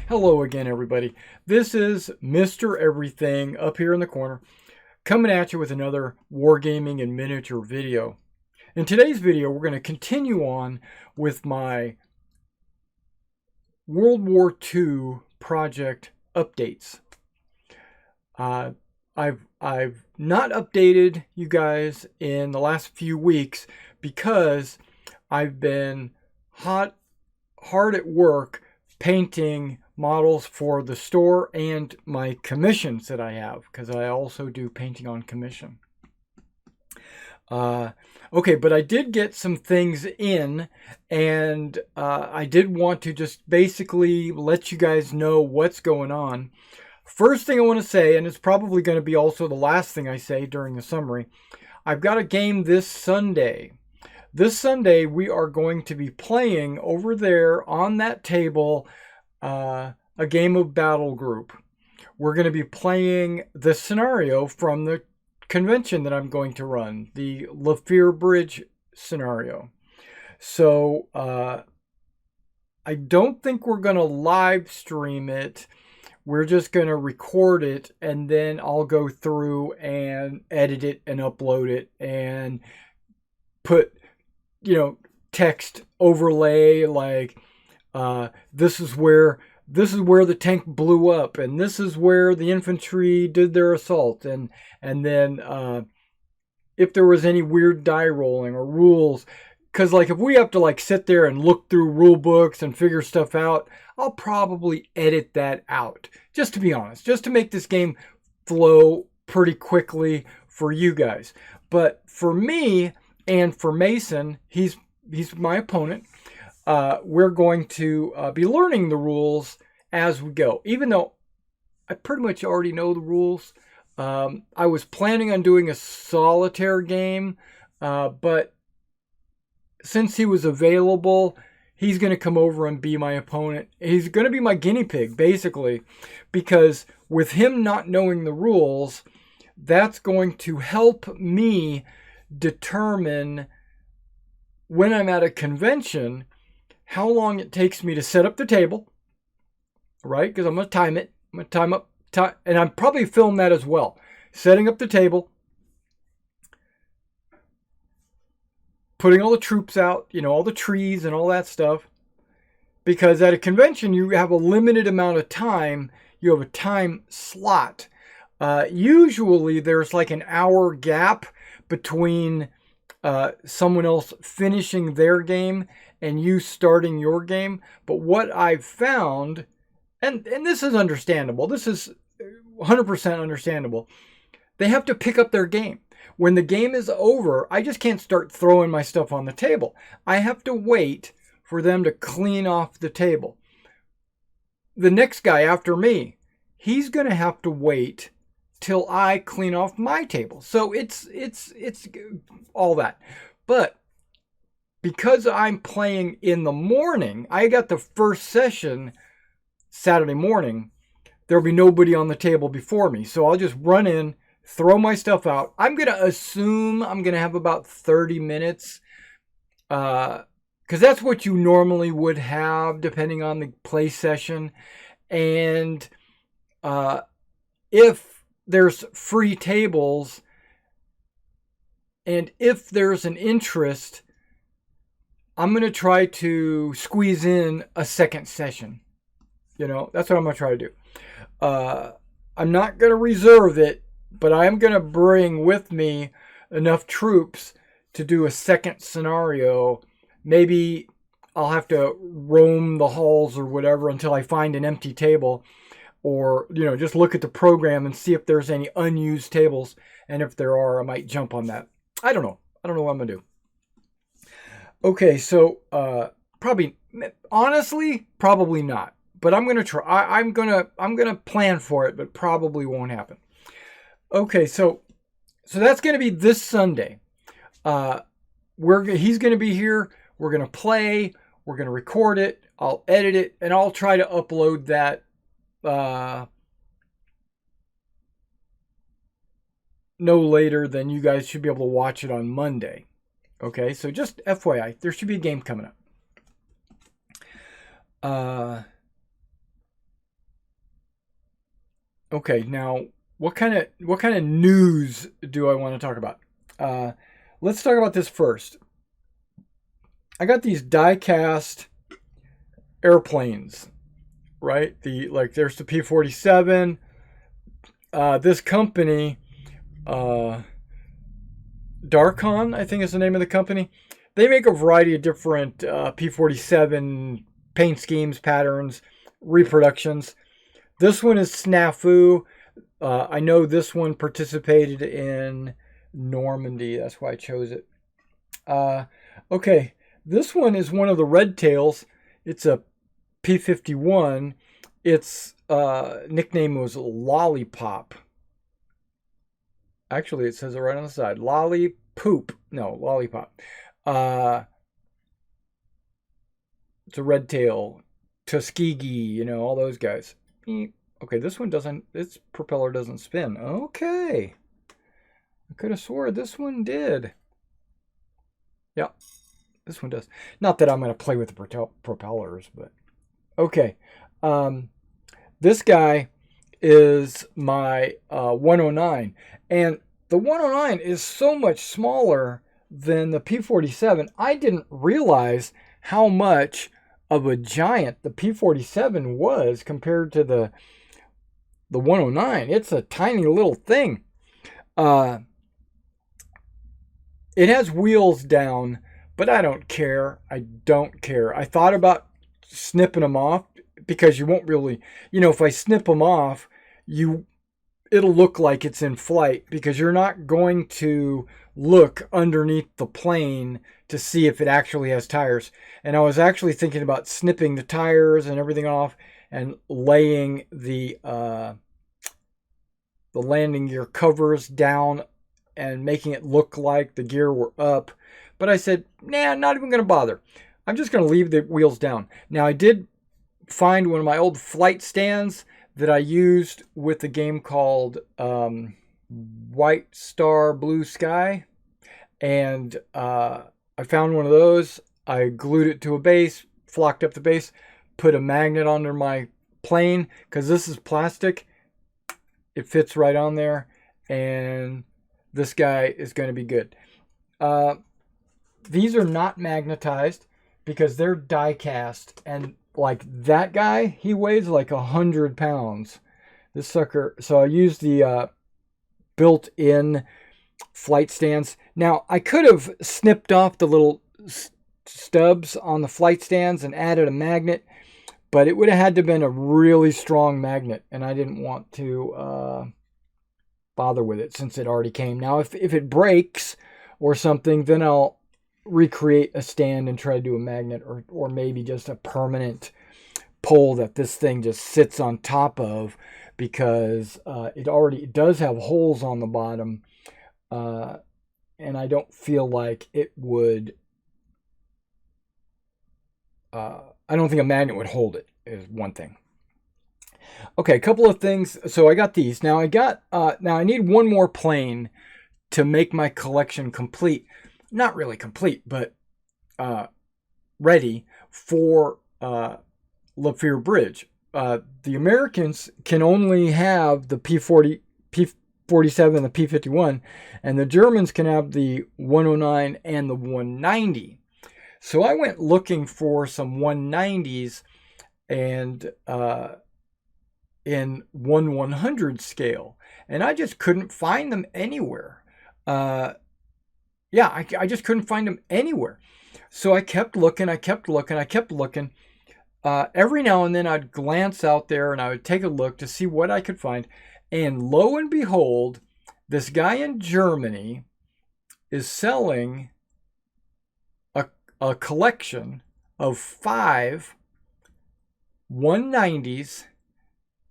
Hello again, everybody. This is Mr. Everything up here in the corner, coming at you with another wargaming and miniature video. In today's video, we're going to continue on with my World War II project updates. I've not updated you guys in the last few weeks because I've been hard at work painting models for the store and my commissions that I have, because I also do painting on commission. Okay, but I did get some things in, and I did want to just basically let you guys know what's going on. First thing I want to say, and it's probably going to be also the last thing I say during the summary, I've got a game this Sunday. This Sunday, we are going to be playing over there on that table a game of Battle Group. We're going to be playing the scenario from the convention that I'm going to run, the Lafayette Bridge scenario. So I don't think we're going to live stream it. We're just going to record it, and then I'll go through and edit it and upload it and put, text overlay like this is where the tank blew up, and this is where the infantry did their assault, and then if there was any weird die rolling or rules, because like if we have to like sit there and look through rule books and figure stuff out, I'll probably edit that out, just to be honest, just to make this game flow pretty quickly for you guys. But for me and for Mason, he's my opponent. We're going to be learning the rules as we go, even though I pretty much already know the rules. I was planning on doing a solitaire game, but since he was available, he's going to come over and be my opponent. He's going to be my guinea pig, basically, because with him not knowing the rules, that's going to help me determine when I'm at a convention how long it takes me to set up the table, right? Because I'm going to time it. I'm going to time, and I'm probably film that as well. Setting up the table, putting all the troops out, all the trees and all that stuff. Because at a convention, you have a limited amount of time. You have a time slot. Usually, there's like an hour gap between someone else finishing their game and you starting your game. But what I've found, and this is understandable, this is 100% understandable, they have to pick up their game. When the game is over, I just can't start throwing my stuff on the table. I have to wait for them to clean off the table. The next guy after me, he's going to have to wait till I clean off my table. So it's all that. But because I'm playing in the morning, I got the first session Saturday morning. There'll be nobody on the table before me. So I'll just run in, throw my stuff out. I'm going to assume I'm going to have about 30 minutes. Because that's what you normally would have depending on the play session. And if there's free tables and if there's an interest, I'm going to try to squeeze in a second session. That's what I'm going to try to do. I'm not going to reserve it, but I am going to bring with me enough troops to do a second scenario. Maybe I'll have to roam the halls or whatever until I find an empty table, or, just look at the program and see if there's any unused tables. And if there are, I might jump on that. I don't know. I don't know what I'm going to do. Okay, so honestly, probably not. But I'm going to try. I'm going to plan for it, but probably won't happen. Okay, so that's going to be this Sunday. He's going to be here. We're going to play. We're going to record it. I'll edit it, and I'll try to upload that no later than you guys should be able to watch it on Monday. Okay, so just FYI, there should be a game coming up. Okay, now what kind of news do I want to talk about? Let's talk about this first. I got these die-cast airplanes, right? There's the P-47. This company, Darkon, I think is the name of the company. They make a variety of different P-47 paint schemes, patterns, reproductions. This one is Snafu. I know this one participated in Normandy. That's why I chose it. Okay, this one is one of the red tails. It's a P-51. Its nickname was Lollipop. Actually, it says it right on the side. Lollipop. No, Lollipop. It's a red tail. Tuskegee, all those guys. Okay, this one doesn't, its propeller doesn't spin. Okay. I could have swore this one did. Yeah, this one does. Not that I'm going to play with the propellers, but okay. This guy is my 109. And the 109 is so much smaller than the P-47. I didn't realize how much of a giant the P-47 was compared to the 109. It's a tiny little thing. It has wheels down, but I don't care. I don't care. I thought about snipping them off because you won't really, if I snip them off, it'll look like it's in flight because you're not going to look underneath the plane to see if it actually has tires. And I was actually thinking about snipping the tires and everything off and laying the landing gear covers down and making it look like the gear were up. But I said, nah, not even going to bother. I'm just going to leave the wheels down. Now, I did find one of my old flight stands that I used with a game called White Star Blue Sky. And I found one of those. I glued it to a base, flocked up the base, put a magnet under my plane because this is plastic. It fits right on there. And this guy is going to be good. These are not magnetized because they're die cast. And like that guy, he weighs like 100 pounds. This sucker. So I used the built-in flight stands. Now, I could have snipped off the little stubs on the flight stands and added a magnet, but it would have had to have been a really strong magnet, and I didn't want to bother with it since it already came. Now, if it breaks or something, then I'll recreate a stand and try to do a magnet or maybe just a permanent pole that this thing just sits on top of because it does have holes on the bottom. And I don't feel like it would, I don't think a magnet would hold it, is one thing. Okay, a couple of things. So I got these. Now I need one more plane to make my collection complete. Not really complete, but ready for Lapeer Bridge. The Americans can only have the P-47, the P-51, and the Germans can have the 109 and the 190. So I went looking for some 190s and in 1/100 scale, and I just couldn't find them anywhere. I just couldn't find them anywhere. So I kept looking. Every now and then I'd glance out there and I would take a look to see what I could find. And lo and behold, this guy in Germany is selling a collection of 5 190s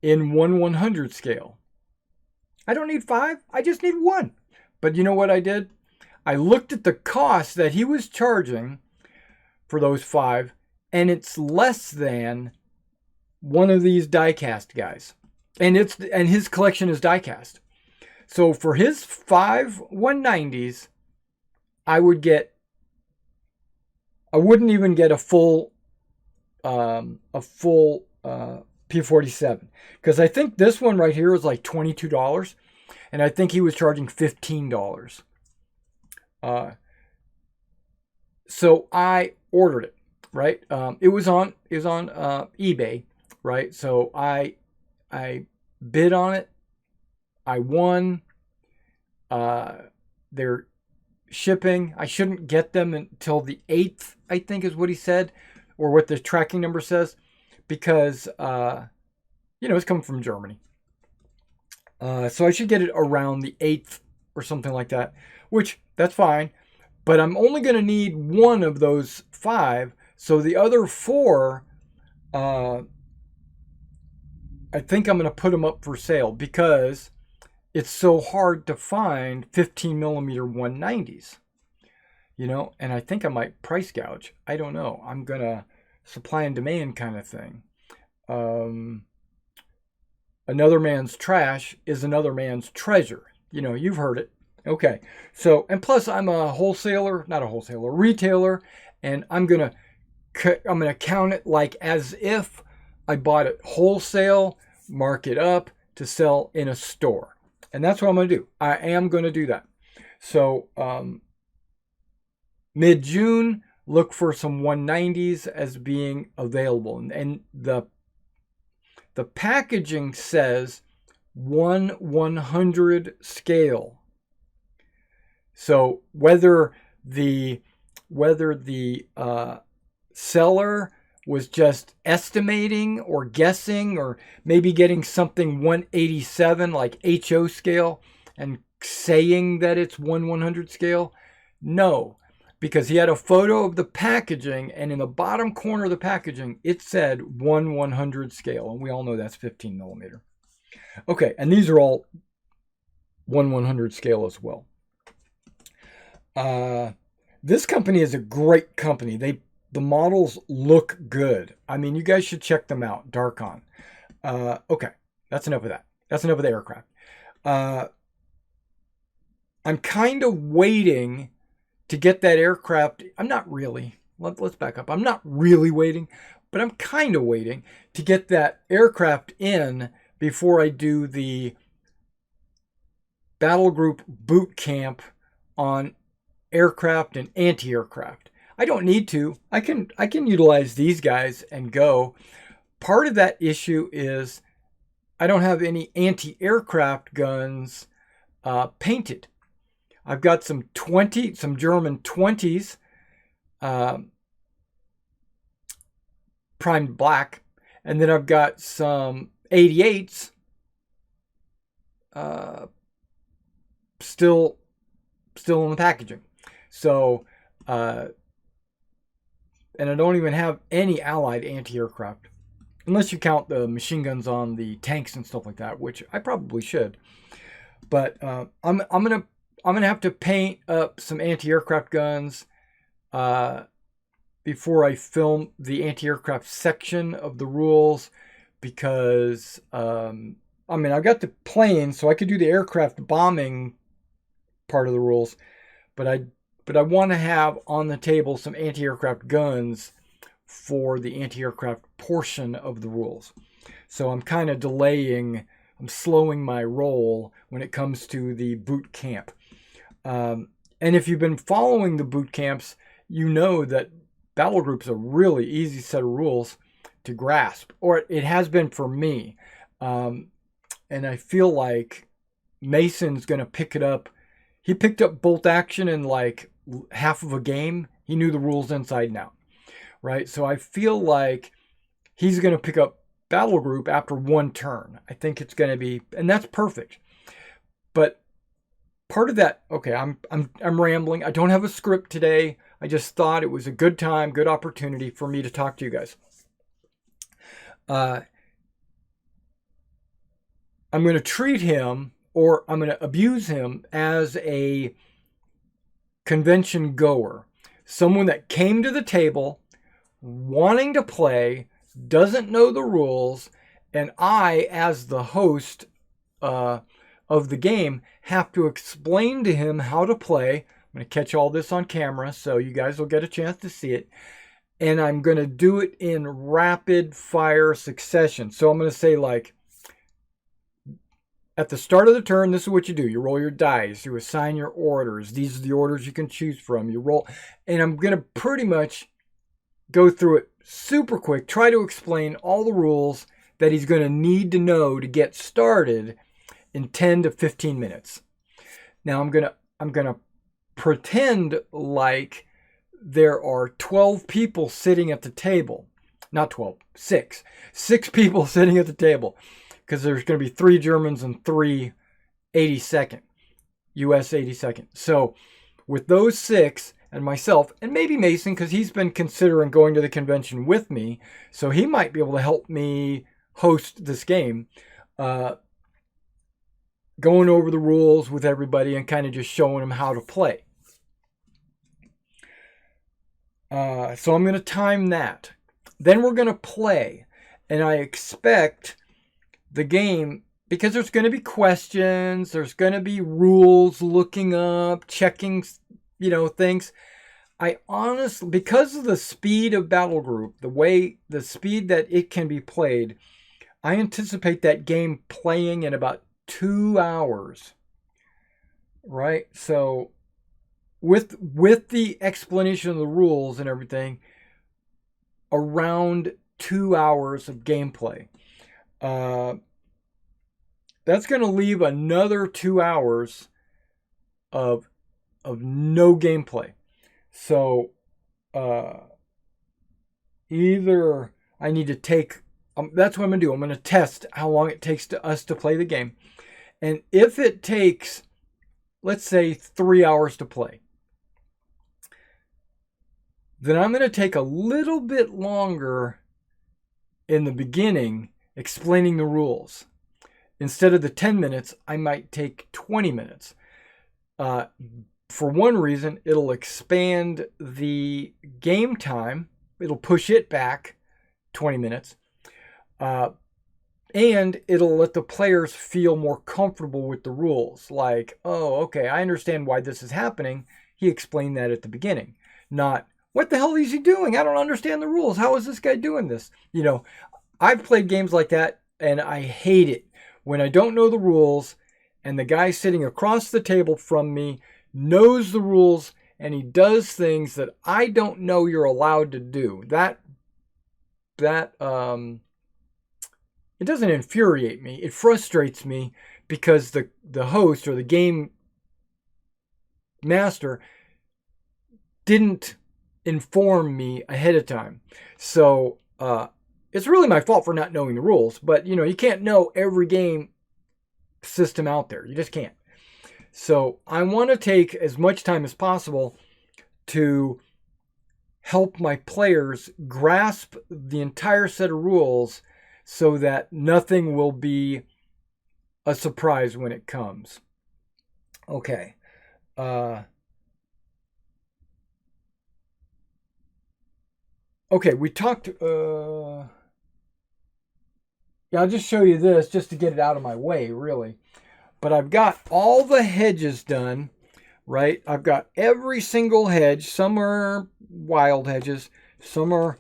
in 1/100 scale. I don't need 5. I just need 1. But you know what I did? I looked at the cost that he was charging for those 5, and it's less than one of these die-cast guys. And his collection is die-cast. So for his 5 190s, I wouldn't even get a full P47. Because I think this one right here is like $22. And I think he was charging $15. So I ordered it, right? It was on eBay, right? So I bid on it. I won. They're shipping. I shouldn't get them until the 8th, I think is what he said, or what the tracking number says, because it's coming from Germany. So I should get it around the 8th or something like that, which that's fine. But I'm only going to need one of those 5. So the other 4, I think I'm going to put them up for sale because it's so hard to find 15 millimeter 190s, and I think I might price gouge. I don't know. I'm going to supply and demand kind of thing. Another man's trash is another man's treasure. You've heard it. Okay. So, and plus I'm a retailer, and I'm going to count it like as if I bought it wholesale, mark it up to sell in a store. And that's what I'm going to do. I am going to do that. So, mid-June, look for some 190s as being available. And the packaging says 1/100 scale. So whether the seller was just estimating or guessing, or maybe getting something 187 like HO scale and saying that it's 1/100 scale, no, because he had a photo of the packaging, and in the bottom corner of the packaging it said 1/100 scale, and we all know that's 15 millimeter. Okay, and these are all 1/100 scale as well. This company is a great company. The models look good. I mean, you guys should check them out. Darkon. Okay, that's enough of that. That's enough of the aircraft. I'm kind of waiting to get that aircraft. I'm not really. Let's back up. I'm not really waiting, but I'm kind of waiting to get that aircraft in before I do the battle group boot camp on aircraft and anti-aircraft. I don't need to. I can utilize these guys and go. Part of that issue is I don't have any anti-aircraft guns painted. I've got some German 20s primed black, and then I've got some 88s still in the packaging. So, and I don't even have any allied anti-aircraft, unless you count the machine guns on the tanks and stuff like that, which I probably should. But I'm gonna have to paint up some anti-aircraft guns before I film the anti-aircraft section of the rules, because I've got the planes, so I could do the aircraft bombing part of the rules, but I want to have on the table some anti-aircraft guns for the anti-aircraft portion of the rules. So I'm kind of I'm slowing my roll when it comes to the boot camp. And if you've been following the boot camps, you know that battle group's a really easy set of rules to grasp, or it has been for me. And I feel like Mason's going to pick it up. He picked up bolt action in like half of a game. He knew the rules inside and out, right? So I feel like he's going to pick up battle group after one turn. I think it's going to be, and that's perfect. But part of that, okay, I'm rambling. I don't have a script today. I just thought it was a good time, good opportunity for me to talk to you guys. I'm going to treat him, or I'm going to abuse him as a convention goer. Someone that came to the table wanting to play, doesn't know the rules, and I, as the host of the game, have to explain to him how to play. I'm going to catch all this on camera, so you guys will get a chance to see it. and I'm going to do it in rapid fire succession. So I'm going to say, like, at the start of the turn, this is what you do. You roll your dice. You assign your orders. These are the orders you can choose from. You roll. And I'm going to pretty much go through it super quick. Try to explain all the rules that he's going to need to know to get started in 10 to 15 minutes. Now I'm going to pretend like there are 12 people sitting at the table. Not 12, 6. 6 people sitting at the table. Because there's going to be 3 Germans and 3 82nd, U.S. 82nd. So with those 6 and myself, and maybe Mason, because he's been considering going to the convention with me, so he might be able to help me host this game, going over the rules with everybody and kind of just showing them how to play. So I'm going to time that. Then we're going to play. And I expect the game, because there's going to be questions, there's going to be rules, looking up, checking, things. I honestly, because of the speed of Battle Group, the speed that it can be played, I anticipate that game playing in about 2 hours. Right? So with the explanation of the rules and everything, around 2 hours of gameplay. That's going to leave another 2 hours of no gameplay. So either I need to take, that's what I'm going to do. I'm going to test how long it takes us to play the game. And if it takes, let's say, 3 hours to play, then I'm going to take a little bit longer in the beginning explaining the rules. Instead of the 10 minutes, I might take 20 minutes. For one reason, it'll expand the game time. It'll push it back 20 minutes. And it'll let the players feel more comfortable with the rules. Like, oh, okay, I understand why this is happening. He explained that at the beginning. Not, what the hell is he doing? I don't understand the rules. How is this guy doing this? I've played games like that, and I hate it. When I don't know the rules and the guy sitting across the table from me knows the rules and he does things that I don't know you're allowed to do. It doesn't infuriate me. It frustrates me because the host or the game master didn't inform me ahead of time. So, it's really my fault for not knowing the rules, but you can't know every game system out there. You just can't. So I want to take as much time as possible to help my players grasp the entire set of rules so that nothing will be a surprise when it comes. Okay. Okay, we talked... I'll just show you this just to get it out of my way, really. But I've got all the hedges done, right? I've got every single hedge. Some are wild hedges. Some are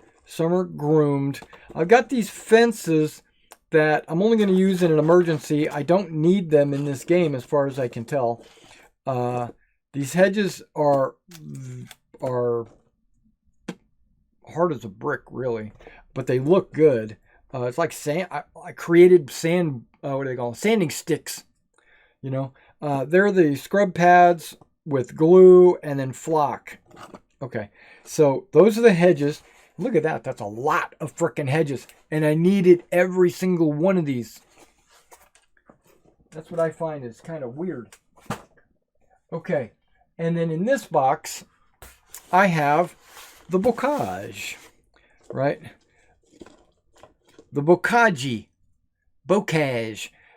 groomed. I've got these fences that I'm only going to use in an emergency. I don't need them in this game as far as I can tell. These hedges are hard as a brick, really. But they look good. It's like sand. I created sand. What do they call them? Sanding sticks. They're the scrub pads with glue and then flock. Okay, so those are the hedges. Look at that. That's a lot of frickin' hedges, and I needed every single one of these. That's what I find is kind of weird. Okay, and then in this box, I have the bocage, right? The bocage.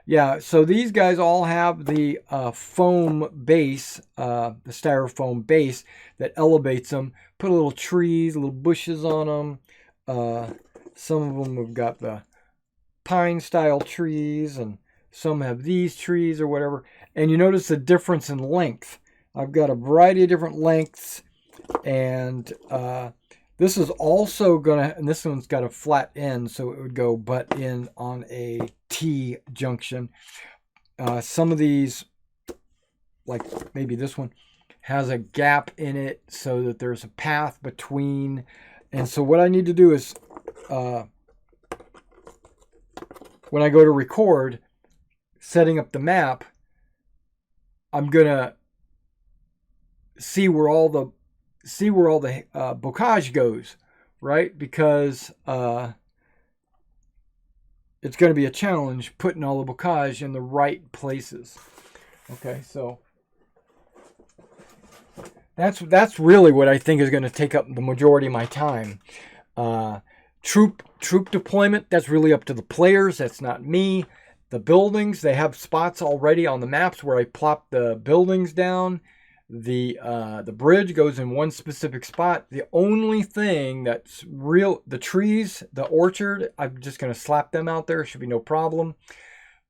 Yeah, so these guys all have the foam base, the styrofoam base that elevates them. Put a little trees, little bushes on them. Some of them have got the pine-style trees, and some have these trees or whatever. And you notice the difference in length. I've got a variety of different lengths, and This is also gonna, and this one's got a flat end, so it would go butt in on a T junction. Some of these, like maybe this one, has a gap in it so that there's a path between. And so what I need to do is, when I go to record, setting up the map, I'm gonna see where all the bocage goes, right? Because it's going to be a challenge putting all the bocage in the right places. Okay, so that's really what I think is going to take up the majority of my time. Troop deployment, that's really up to the players. That's not me. The buildings, they have spots already on the maps where I plop the buildings down. The bridge goes in one specific spot. The only thing that's real, the trees, the orchard, I'm just going to slap them out there. Should be no problem.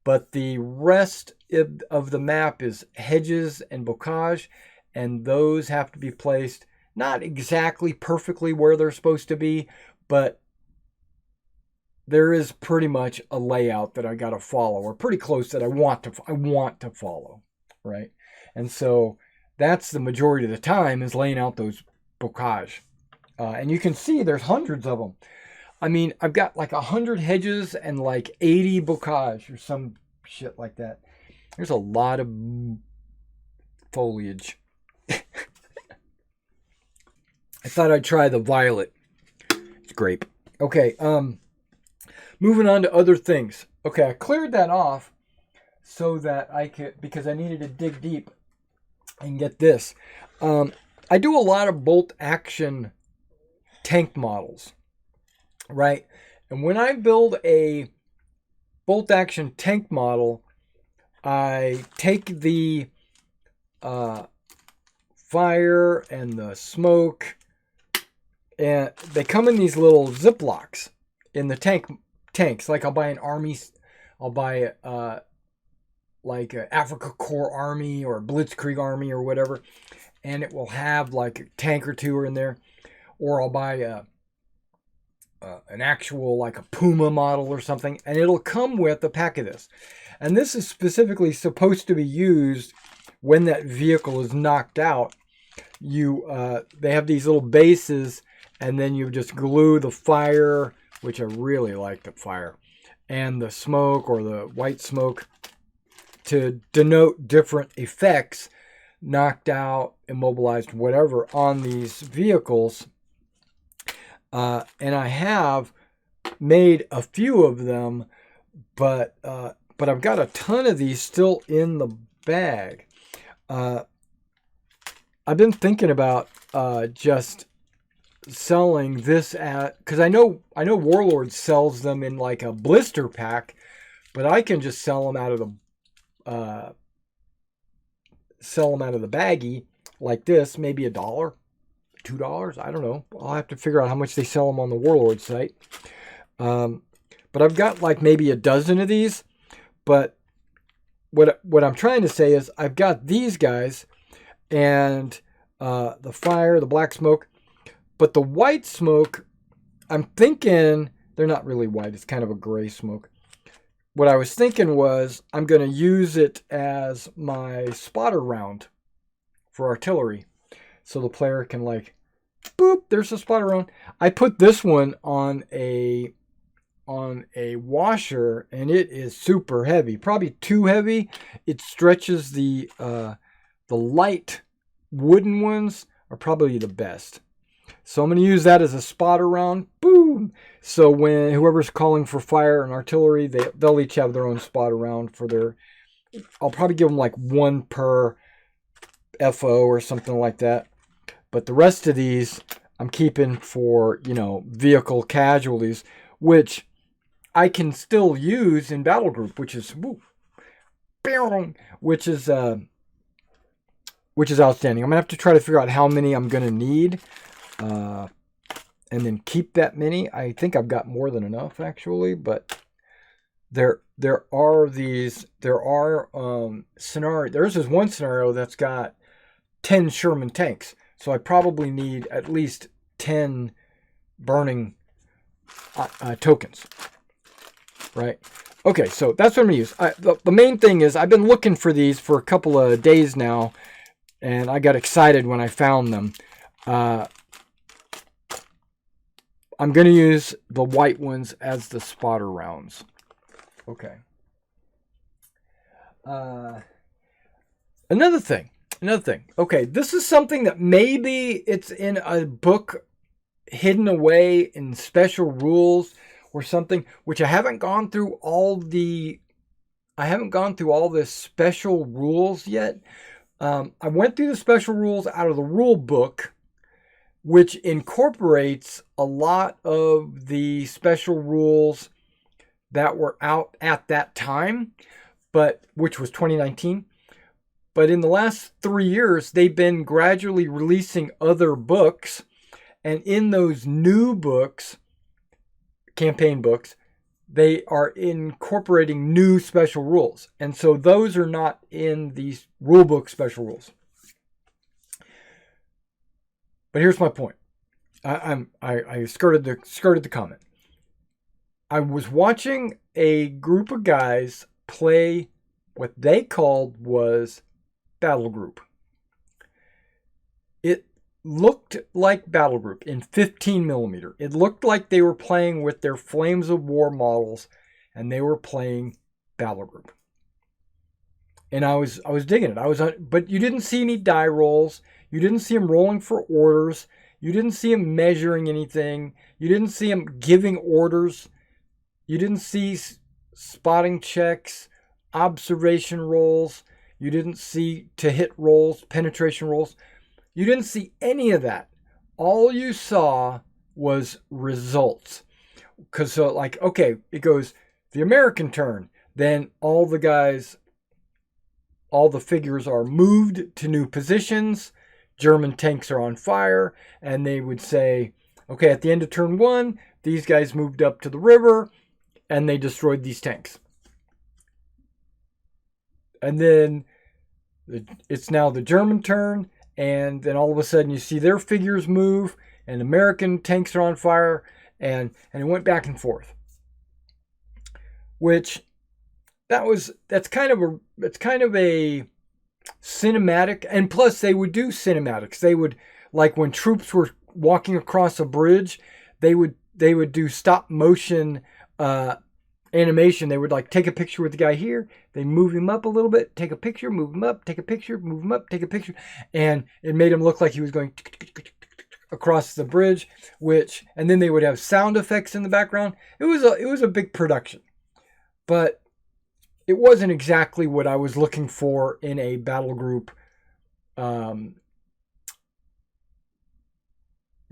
But the rest of the map is hedges and bocage, and those have to be placed not exactly perfectly where they're supposed to be, but there is pretty much a layout that I got to follow, or pretty close that I want to follow, right? And so that's the majority of the time, is laying out those bocage. And you can see there's hundreds of them. I mean, I've got like 100 hedges and like 80 bocage or some shit like that. There's a lot of foliage. I thought I'd try the violet. It's grape. Okay, moving on to other things. Okay, I cleared that off so that I could, because I needed to dig deep and get this. I do a lot of bolt action tank models, right? And when I build a bolt action tank model, I take the fire and the smoke, and they come in these little Ziplocs in the tanks. Like I'll buy an army, I'll buy like an Africa Corps Army or a Blitzkrieg Army or whatever, and it will have like a tank or two in there. Or I'll buy an actual like a Puma model or something, and it'll come with a pack of this. And this is specifically supposed to be used when that vehicle is knocked out. They have these little bases, and then you just glue the fire, which I really like the fire, and the smoke or the white smoke to denote different effects, knocked out, immobilized, whatever, on these vehicles. And I have made a few of them, but I've got a ton of these still in the bag. I've been thinking about just selling this at, because I know Warlord sells them in like a blister pack, but I can just sell them out of the baggie like this, maybe $1, $2. I don't know. I'll have to figure out how much they sell them on the Warlord site. But I've got like maybe a dozen of these. But what I'm trying to say is I've got these guys and the fire, the black smoke. But the white smoke, I'm thinking they're not really white. It's kind of a gray smoke. What I was thinking was I'm going to use it as my spotter round for artillery. So the player can like, boop, there's a spotter round. I put this one on a washer, and it is super heavy. Probably too heavy. It stretches the light wooden ones are probably the best. So I'm going to use that as a spotter round. Boom! So when whoever's calling for fire and artillery, they'll each have their own spotter round for their... I'll probably give them like one per FO or something like that. But the rest of these I'm keeping for, vehicle casualties, which I can still use in battle group, which is outstanding. I'm going to have to try to figure out how many I'm going to need. And then keep that many. I think I've got more than enough actually, but there are scenario. There's this one scenario that's got 10 Sherman tanks, so I probably need at least 10 burning tokens, right? Okay, so that's what I'm going to use. The main thing is I've been looking for these for a couple of days now, and I got excited when I found them. I'm going to use the white ones as the spotter rounds. Okay. Another thing. Okay, this is something that maybe it's in a book hidden away in special rules or something, which I haven't gone through all the special rules yet. I went through the special rules out of the rule book, which incorporates a lot of the special rules that were out at that time, but which was 2019. But in the last 3 years, they've been gradually releasing other books. And in those new books, campaign books, they are incorporating new special rules. And so those are not in these rulebook special rules. But here's my point. I skirted the comment. I was watching a group of guys play what they called was Battle Group. It looked like Battle Group in 15 millimeter. It looked like they were playing with their Flames of War models, and they were playing Battle Group. And I was digging it. But you didn't see any die rolls. You didn't see them rolling for orders. You didn't see them measuring anything. You didn't see them giving orders. You didn't see spotting checks, observation rolls. You didn't see to hit rolls, penetration rolls. You didn't see any of that. All you saw was results. Because so like, okay, it goes the American turn. Then all the figures are moved to new positions. German tanks are on fire. And they would say, okay, at the end of turn 1, these guys moved up to the river and they destroyed these tanks. And then it's now the German turn, and then all of a sudden you see their figures move, and American tanks are on fire, and it went back and forth. Which that's kind of a cinematic, and plus they would do cinematics. They would, like when troops were walking across a bridge, they would do stop motion animation. They would like take a picture with the guy here, they move him up a little bit, take a picture, move him up, take a picture, move him up, take a picture, and it made him look like he was going across the bridge. And then they would have sound effects in the background. It was a big production, but it wasn't exactly what I was looking for in a battle group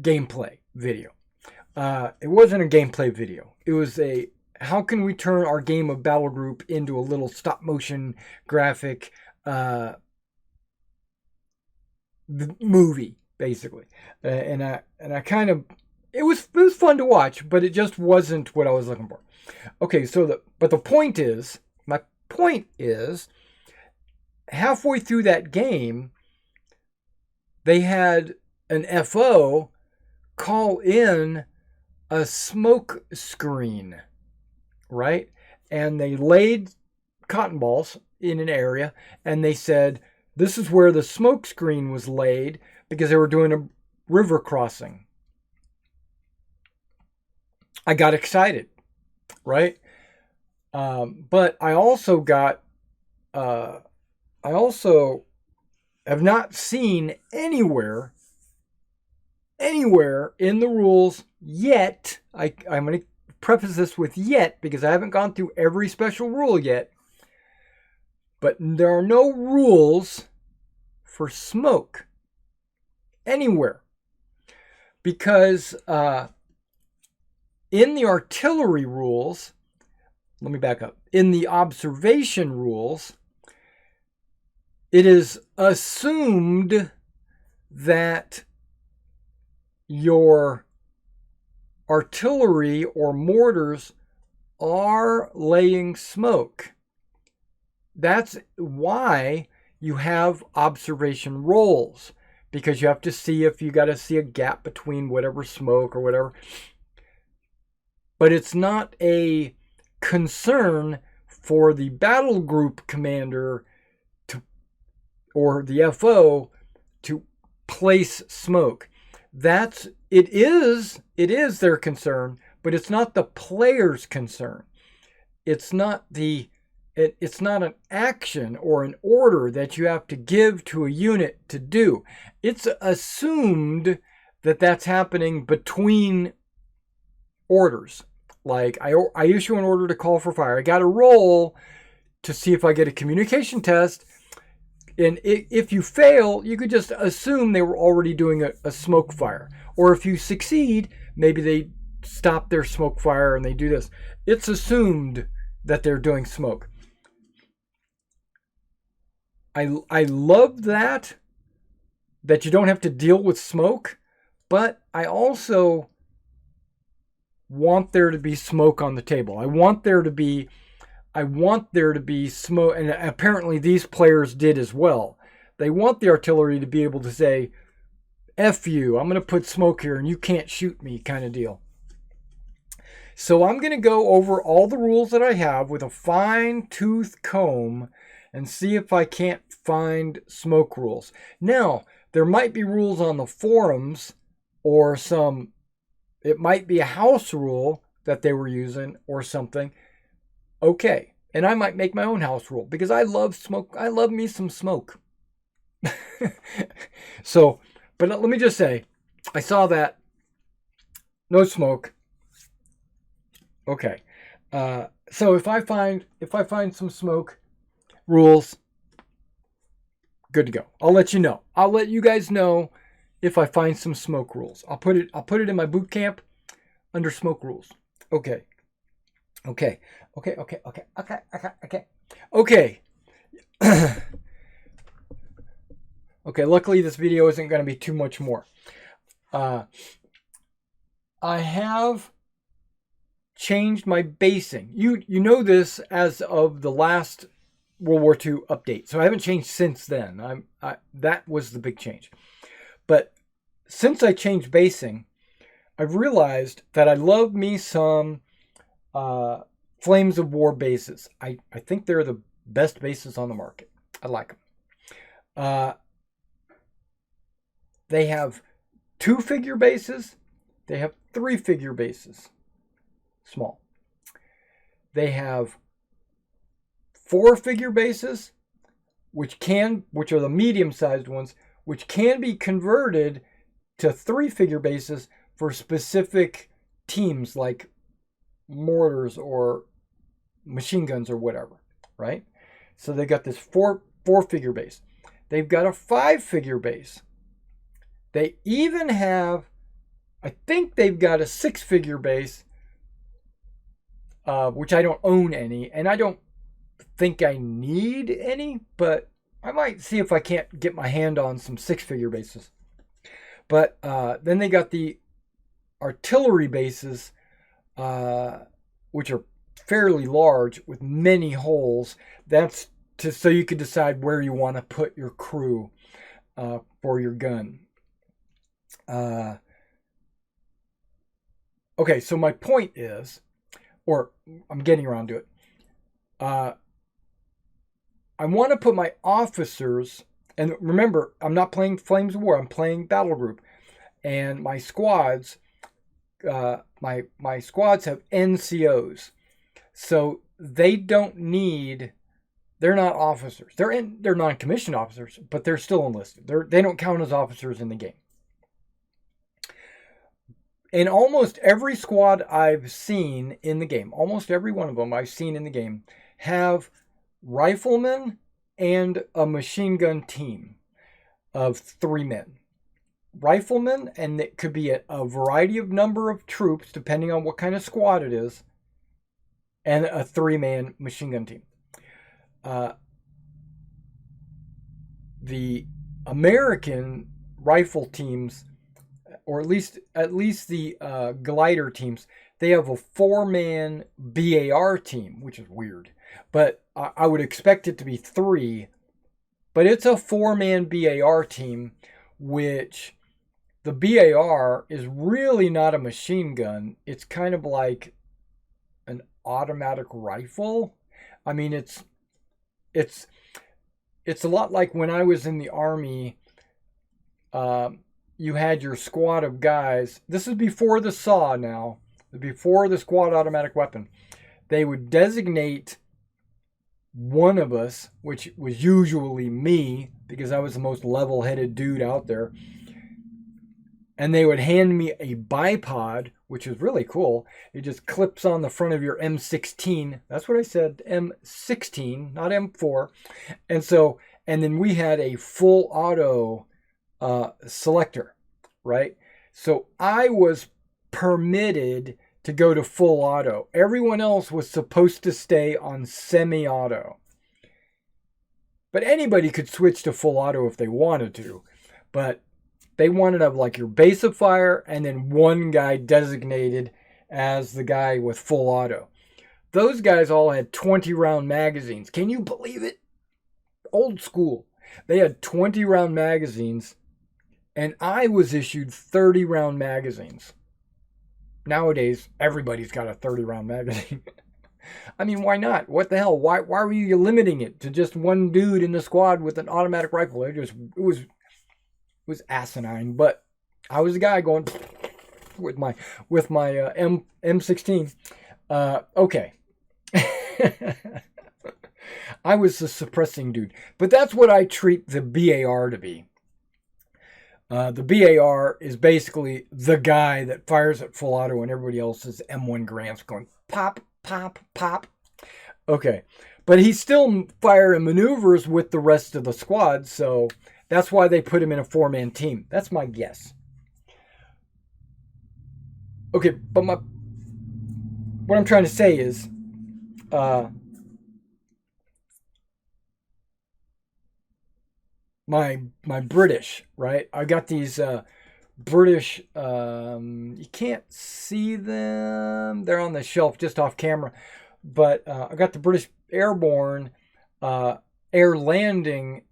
gameplay video. It wasn't a gameplay video. It was how can we turn our game of Battle Group into a little stop motion graphic movie, basically. And I kind of, it was fun to watch, but it just wasn't what I was looking for. Okay, but my point is, halfway through that game, they had an FO call in a smoke screen, right? And they laid cotton balls in an area, and they said, this is where the smoke screen was laid because they were doing a river crossing. I got excited, right? But I also have not seen anywhere in the rules yet. I'm going to preface this with yet because I haven't gone through every special rule yet. But there are no rules for smoke anywhere. Because in the artillery rules, let me back up. In the observation rules, it is assumed that your artillery or mortars are laying smoke. That's why you have observation rolls, because you have to see if you got to see a gap between whatever smoke or whatever. But it's not a concern for the battle group commander to, or the FO, to place smoke. It is their concern, but it's not the player's concern. It's not it's not an action or an order that you have to give to a unit to do. It's assumed that that's happening between orders. Like I issue an order to call for fire. I got to roll to see if I get a communication test. And if you fail, you could just assume they were already doing a smoke fire. Or if you succeed, maybe they stop their smoke fire and they do this. It's assumed that they're doing smoke. I love that you don't have to deal with smoke, but I also want there to be smoke on the table. I want there to be smoke, and apparently these players did as well. They want the artillery to be able to say, F you, I'm going to put smoke here and you can't shoot me, kind of deal. So I'm going to go over all the rules that I have with a fine-tooth comb and see if I can't find smoke rules. Now, there might be rules on the forums, or it might be a house rule that they were using or something. Okay, and I might make my own house rule because I love smoke. I love me some smoke. So, but let me just say, I saw that. No smoke. Okay. So if I find some smoke rules, good to go. I'll let you know. I'll let you guys know if I find some smoke rules. I'll put it in my boot camp under smoke rules. Okay. Okay. Okay, luckily this video isn't going to be too much more. I have changed my basing. You know this as of the last World War II update. So I haven't changed since then. That was the big change. But since I changed basing, I've realized that I love me some Flames of War bases. I think they're the best bases on the market. I like them. They have 2-figure bases. They have 3-figure bases. Small. They have 4-figure bases, which are the medium-sized ones, which can be converted to 3-figure bases for specific teams like mortars or machine guns or whatever, right? So they got this 4-figure base. They've got a 5-figure base. They even have, I think they've got a 6-figure base, which I don't own any, and I don't think I need any, but I might see if I can't get my hand on some 6-figure bases. But then they got the artillery bases, which are fairly large with many holes. That's so you can decide where you want to put your crew for your gun. Okay, so my point is, or I'm getting around to it. I want to put my officers, and remember, I'm not playing Flames of War, I'm playing Battle Group. And my squads, my squads have NCOs. So they don't need, they're not officers. They're non-commissioned officers, but they're still enlisted. They don't count as officers in the game. In almost every squad I've seen in the game, almost every one of them I've seen in the game, have riflemen and a machine gun team of 3 men. Riflemen, and it could be a variety of number of troops, depending on what kind of squad it is, and a 3-man machine gun team. The American rifle teams, or at least the glider teams, they have a 4-man BAR team, which is weird. But I would expect it to be 3. But it's a 4-man BAR team which the BAR is really not a machine gun. It's kind of like an automatic rifle. I mean, it's a lot like when I was in the Army. You had your squad of guys. This is before the SAW now, before the squad automatic weapon. They would designate one of us, which was usually me, because I was the most level-headed dude out there. And they would hand me a bipod, which is really cool. It just clips on the front of your M16. That's what I said, M16, not M4. And then we had a full auto selector, right? So I was permitted to go to full auto. Everyone else was supposed to stay on semi-auto. But anybody could switch to full auto if they wanted to. But they wanted to have like your base of fire and then one guy designated as the guy with full auto. Those guys all had 20 round magazines. Can you believe it? Old school. They had 20 round magazines and I was issued 30 round magazines. Nowadays, everybody's got a 30 round magazine. I mean, why not? What the hell? Why were you limiting it to just one dude in the squad with an automatic rifle? It was asinine, but I was the guy going with my M16. Okay. I was the suppressing dude, but that's what I treat the BAR to be. The BAR is basically the guy that fires at full auto and everybody else is M1 Grants going pop, pop, pop. Okay. But he still fire and maneuvers with the rest of the squad, so that's why they put him in a 4-man team. That's my guess. Okay, but what I'm trying to say is my British, right? I got these British, you can't see them. They're on the shelf just off camera. But I got the British Airborne air landing,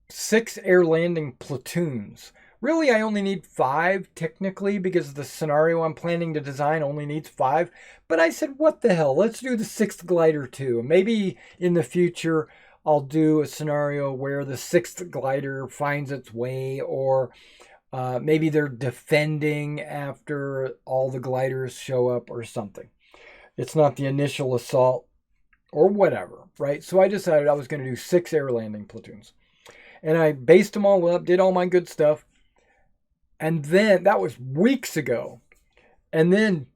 6 air landing platoons. Really, I only need 5 technically because the scenario I'm planning to design only needs 5. But I said, what the hell? Let's do the 6th glider too. Maybe in the future I'll do a scenario where the 6th glider finds its way, or maybe they're defending after all the gliders show up or something. It's not the initial assault or whatever, right? So I decided I was going to do 6 air landing platoons. And I based them all up, did all my good stuff. And then, that was weeks ago. And then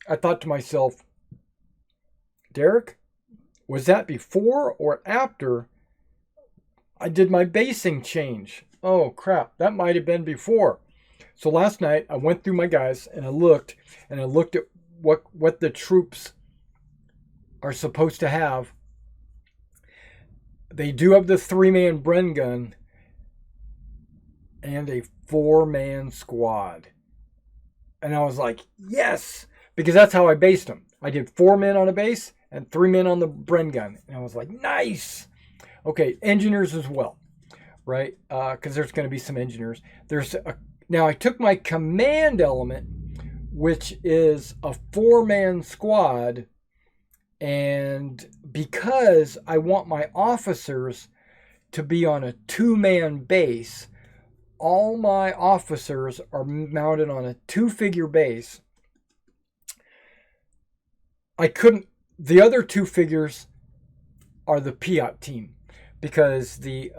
I thought to myself, Derek, was that before or after I did my basing change? Oh, crap. That might have been before. So last night, I went through my guys and I looked at what the troops are supposed to have. They do have the 3-man Bren gun and a 4-man squad. And I was like, yes, because that's how I based them. I did 4 men on a base and 3 men on the Bren gun. And I was like, nice. Okay, engineers as well, right? Because there's going to be some engineers. Now I took my command element, which is a 4-man squad, and because I want my officers to be on a 2-man base, all my officers are mounted on a 2-figure base. The other 2 figures are the Piat team, because the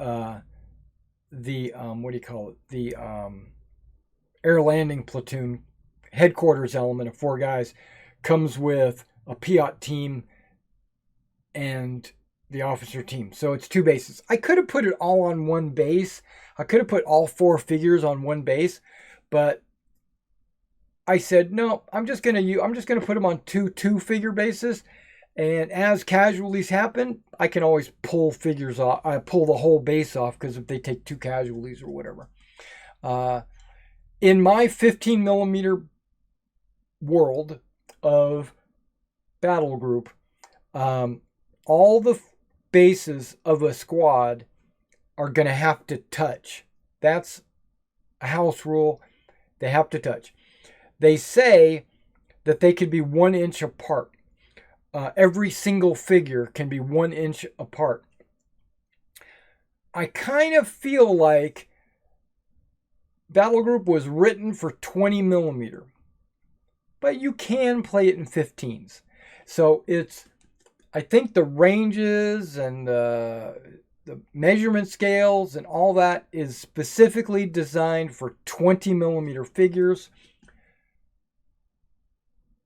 air landing platoon headquarters element of 4 guys comes with a Piat team and the officer team. So it's 2 bases. I could have put it all on one base. I could have put all 4 figures on one base, but I said, no, I'm just going to put them on 2-figure bases. And as casualties happen, I can always pull figures off. I pull the whole base off, because if they take 2 casualties or whatever. In my 15 millimeter world of battle group, all the bases of a squad are going to have to touch That's a house rule. They have to touch. They say that they could be 1 inch apart. Every single figure can be 1 inch apart. I kind of feel like Battle Group was written for 20 millimeter, but you can play it in 15s. So I think the ranges and the measurement scales and all that is specifically designed for 20 millimeter figures,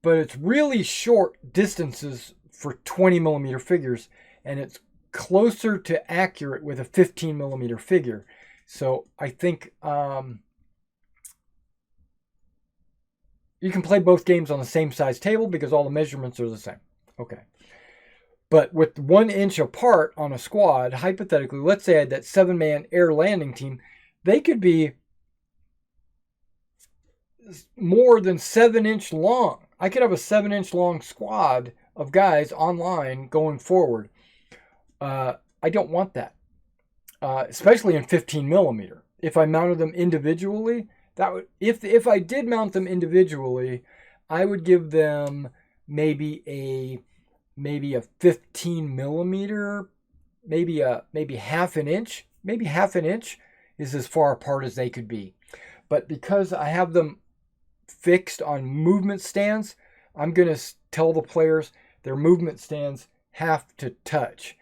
but it's really short distances for 20 millimeter figures, and it's closer to accurate with a 15 millimeter figure. So I think you can play both games on the same size table because all the measurements are the same. Okay. But with 1 inch apart on a squad, hypothetically, let's say I had that 7-man air landing team, they could be more than 7-inch long. I could have a 7-inch long squad of guys online going forward. I don't want that, especially in 15 millimeter. If I mounted them individually, that would, if I did mount them individually, I would give them maybe a 15 millimeter, maybe half an inch. Maybe half an inch is as far apart as they could be. But because I have them fixed on movement stands, I'm going to tell the players their movement stands have to touch.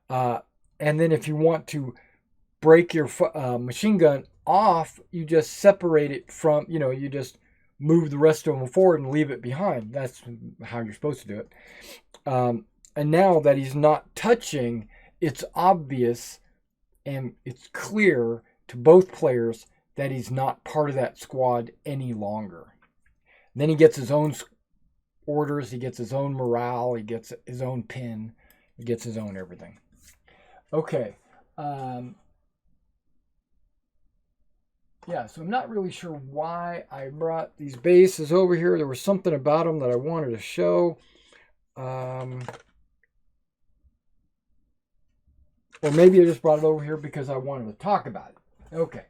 And then if you want to break your machine gun off, you just separate it from, you just move the rest of them forward and leave it behind. That's how you're supposed to do it. And now that he's not touching, it's obvious and it's clear to both players that he's not part of that squad any longer. And then he gets his own orders, he gets his own morale, he gets his own pin, he gets his own everything. Okay. Yeah, so I'm not really sure why I brought these bases over here. There was something about them that I wanted to show. Or maybe I just brought it over here because I wanted to talk about it. Okay.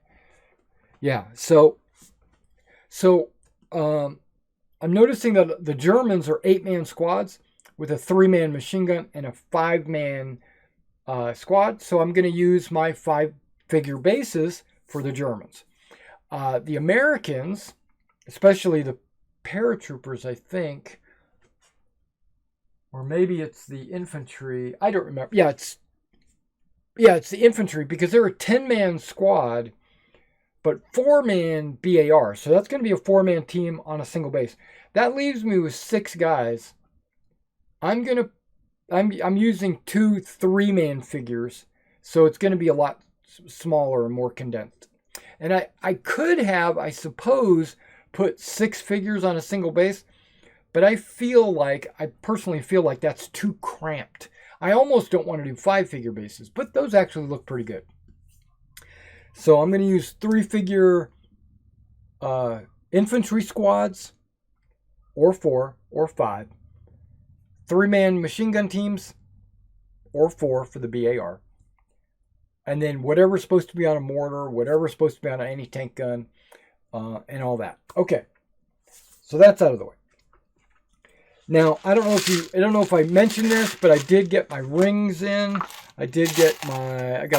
Yeah, so I'm noticing that the Germans are 8-man squads with a 3-man machine gun and a 5-man squad. So I'm going to use my 5-figure bases for the Germans. The Americans, especially the paratroopers, I think, or maybe it's the infantry. I don't remember. Yeah, it's the infantry because they're a 10-man squad, but 4-man BAR. So that's going to be a 4-man team on a single base. That leaves me with 6 guys. I'm using 2 3-man figures, so it's going to be a lot smaller and more condensed. And I could have, I suppose, put 6 figures on a single base, but I personally feel like that's too cramped. I almost don't want to do 5-figure bases, but those actually look pretty good. So I'm going to use 3-figure infantry squads, or 4, or 5. 3-man machine gun teams, or 4 for the BAR. And then whatever's supposed to be on a mortar, whatever's supposed to be on an anti-tank gun, and all that. Okay, so that's out of the way. Now, I don't know if I mentioned this, but I did get my rings in. I got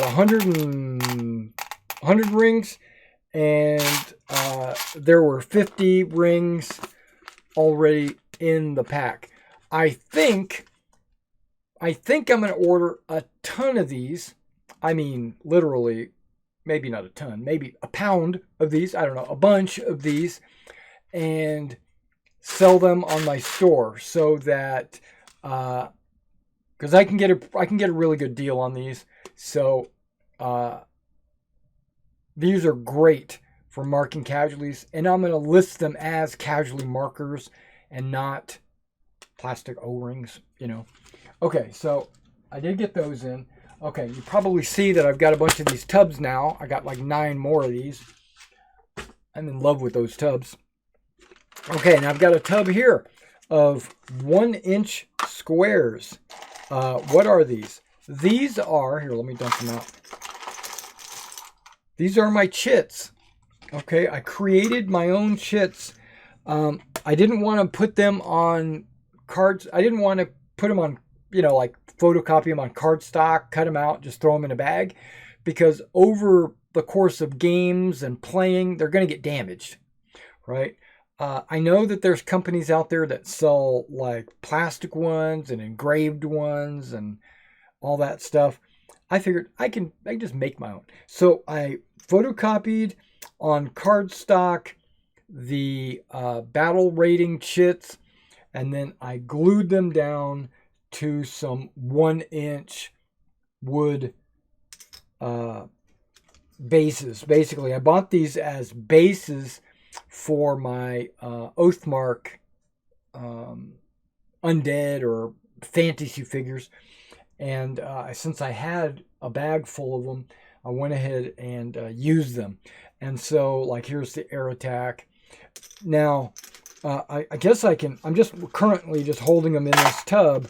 100 rings, and there were 50 rings already in the pack. I think I'm going to order a ton of these. I mean, literally, maybe not a ton, maybe a pound of these. I don't know, a bunch of these, and sell them on my store so that, because I can get a really good deal on these. So these are great for marking casualties, and I'm going to list them as casualty markers and not plastic O-rings. Okay, so I did get those in. Okay, you probably see that I've got a bunch of these tubs now. I got like 9 more of these. I'm in love with those tubs. Okay, now I've got a tub here of 1-inch squares. What are these? These are, here, let me dump them out. these are my chits. Okay, I created my own chits. I didn't want to put them on cards. I didn't want to put them on, like photocopy them on cardstock, cut them out, just throw them in a bag, because over the course of games and playing, they're going to get damaged, right? I know that there's companies out there that sell like plastic ones and engraved ones and all that stuff. I figured I can just make my own. So I photocopied on cardstock the battle rating chits, and then I glued them down to some 1-inch wood bases. Basically, I bought these as bases for my Oathmark undead or fantasy figures. And since I had a bag full of them, I went ahead and used them. And so, like, here's the air attack. Now, I guess I can, I'm just currently just holding them in this tub,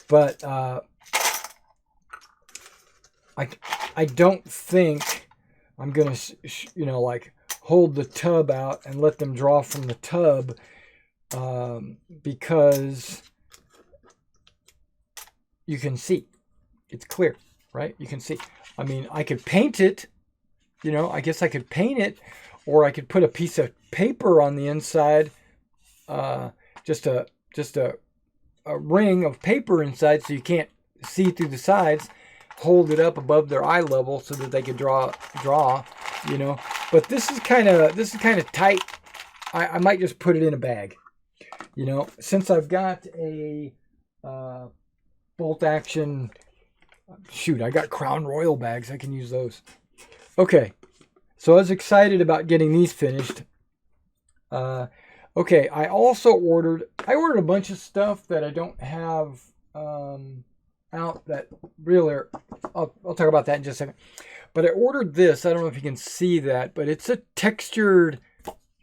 but I don't think I'm going to, like, hold the tub out and let them draw from the tub, because you can see it's clear, right? You can see. I mean, I could paint it, I guess I could paint it, or I could put a piece of paper on the inside, just a ring of paper inside, so you can't see through the sides. Hold it up above their eye level so that they could draw. But this is kind of tight. I might just put it in a bag. Since I've got a bolt action. Shoot, I got Crown Royal bags. I can use those. Okay, so I was excited about getting these finished. Okay, I also ordered a bunch of stuff that I don't have out that really are, I'll talk about that in just a second. But I ordered this. I don't know if you can see that, but it's a textured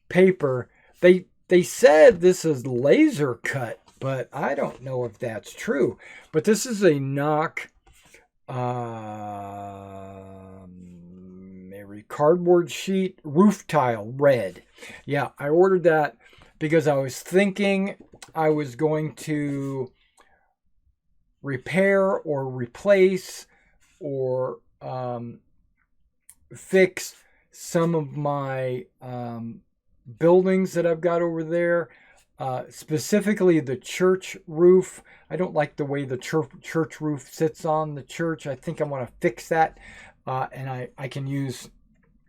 paper. They said this is laser cut, but I don't know if that's true. But this is a knock cardboard sheet roof tile red. Yeah, I ordered that because I was thinking I was going to repair or replace or fix some of my buildings that I've got over there, specifically the church roof. I don't like the way the church roof sits on the church. I think I want to fix that, and I can use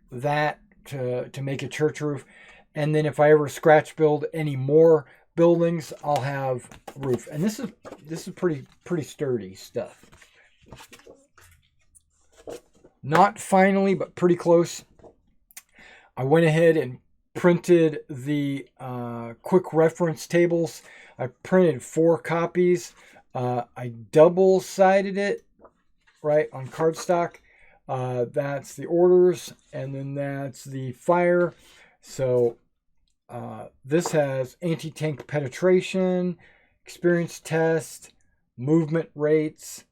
that to make a church roof. And then if I ever scratch build any more buildings, I'll have roof. And this is pretty sturdy stuff. Not finally, but pretty close. I went ahead and printed the quick reference tables. I printed 4 copies. I double-sided it, right, on cardstock. That's the orders, and then that's the fire. So this has anti-tank penetration, experience test, movement rates,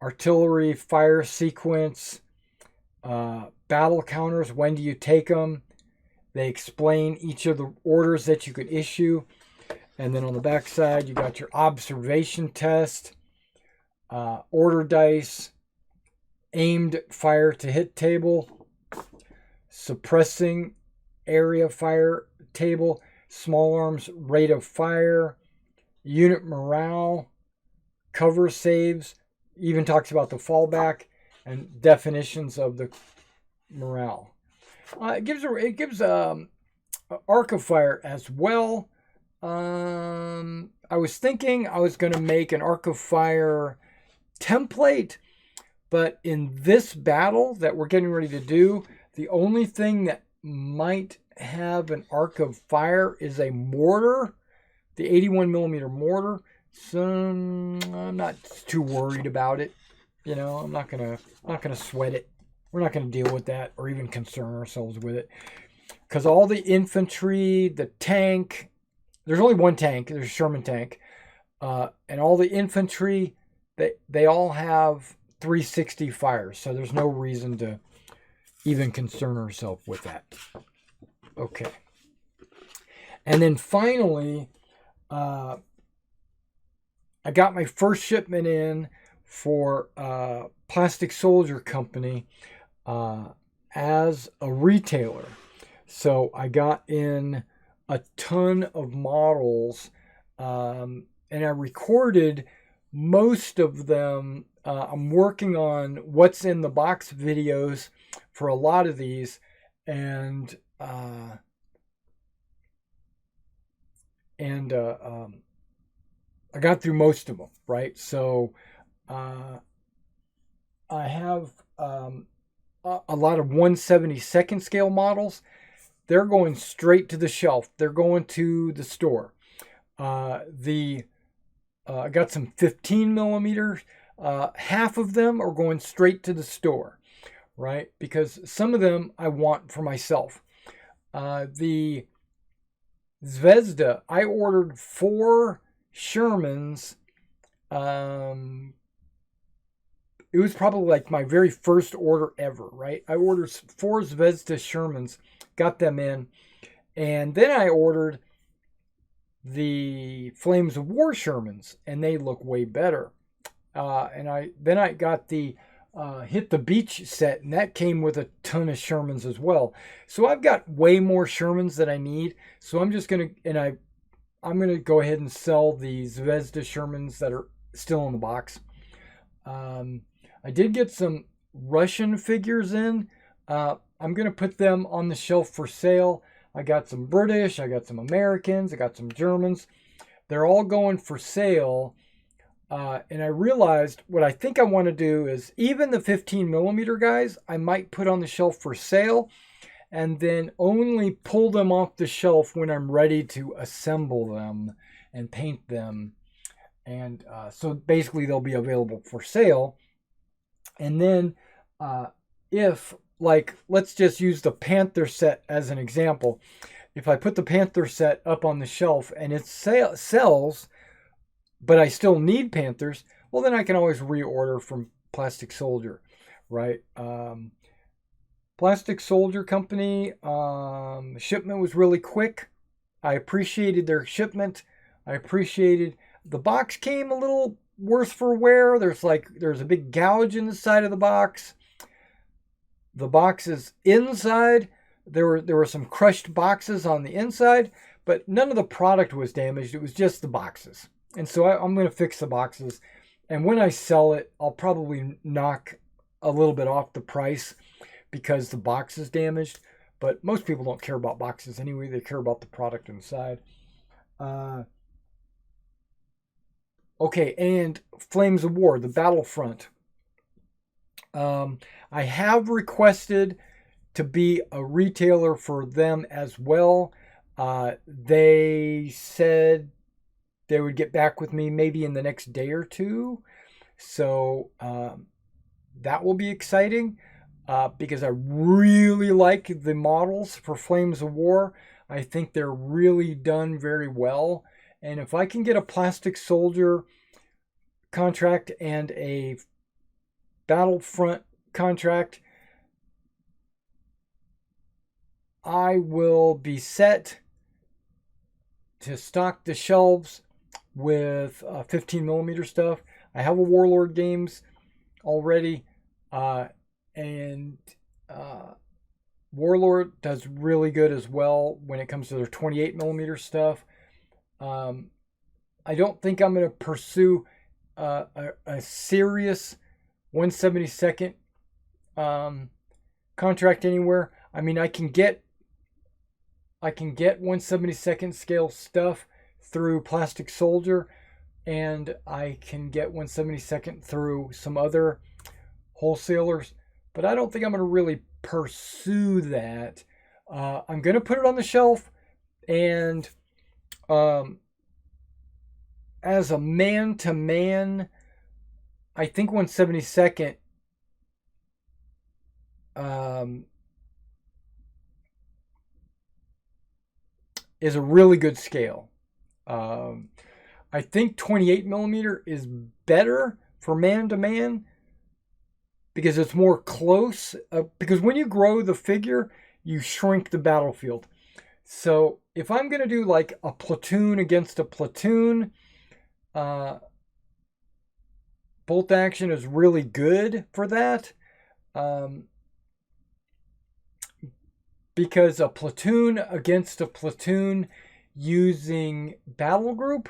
artillery fire sequence, battle counters, when do you take them. They explain each of the orders that you could issue. And then on the back side, you got your observation test, order dice, aimed fire to hit table, suppressing area fire table, small arms rate of fire, unit morale, cover saves, even talks about the fallback and definitions of the morale. It gives arc of fire as well. I was thinking I was going to make an arc of fire template, but in this battle that we're getting ready to do, the only thing that might have an arc of fire is a mortar, the 81 millimeter mortar. So I'm not too worried about it. I'm not gonna sweat it. We're not gonna deal with that or even concern ourselves with it, because all the infantry, the tank, there's only one tank. There's a Sherman tank, and all the infantry, they all have 360 fires. So there's no reason even concern ourselves with that. Okay. And then finally, I got my first shipment in for Plastic Soldier Company as a retailer. So I got in a ton of models, and I recorded most of them. I'm working on what's in the box videos for a lot of these, and I got through most of them, right? So I have a lot of 1/72 scale models. They're going straight to the shelf. They're going to the store. I got some 15 millimeters. Half of them are going straight to the store, right? Because some of them I want for myself. The Zvezda, I ordered 4 Shermans. It was probably like my very first order ever, right? I ordered 4 Zvezda Shermans, got them in, and then I ordered the Flames of War Shermans, and they look way better. And I got the Hit the Beach set, and that came with a ton of Shermans as well. So I've got way more Shermans than I need. So I'm just gonna I'm gonna go ahead and sell the Zvezda Shermans that are still in the box. I did get some Russian figures in. I'm gonna put them on the shelf for sale. I got some British, I got some Americans, I got some Germans. They're all going for sale. And I realized what I think I want to do is even the 15 millimeter guys, I might put on the shelf for sale and then only pull them off the shelf when I'm ready to assemble them and paint them. And so basically they'll be available for sale. And then if, like, let's just use the Panther set as an example. If I put the Panther set up on the shelf and it sells, but I still need Panthers, well, then I can always reorder from Plastic Soldier, right? Plastic Soldier Company, shipment was really quick. I appreciated their shipment. I appreciated the box came a little worse for wear. There's a big gouge in the side of the box. The box is inside. There were some crushed boxes on the inside, but none of the product was damaged. It was just the boxes. And so I'm going to fix the boxes. And when I sell it, I'll probably knock a little bit off the price because the box is damaged. But most people don't care about boxes anyway. They care about the product inside. Okay, and Flames of War, the Battlefront. I have requested to be a retailer for them as well. They said they would get back with me maybe in the next day or two. So that will be exciting because I really like the models for Flames of War. I think they're really done very well. And if I can get a Plastic Soldier contract and a Battlefront contract, I will be set to stock the shelves with 15 millimeter stuff. I have a Warlord games already, and Warlord does really good as well when it comes to their 28 millimeter stuff. I don't think I'm going to pursue a serious 1/72 contract anywhere. I mean, I can get 1/72 scale stuff through Plastic Soldier, and I can get 1/72 through some other wholesalers, but I don't think I'm going to really pursue that. I'm going to put it on the shelf, and as a man-to-man, I think 1/72 is a really good scale. I think 28 millimeter is better for man-to-man, because it's more close. Because when you grow the figure, you shrink the battlefield. So if I'm going to do like a platoon against a platoon, bolt action is really good for that. Because a platoon against a platoon using battle group,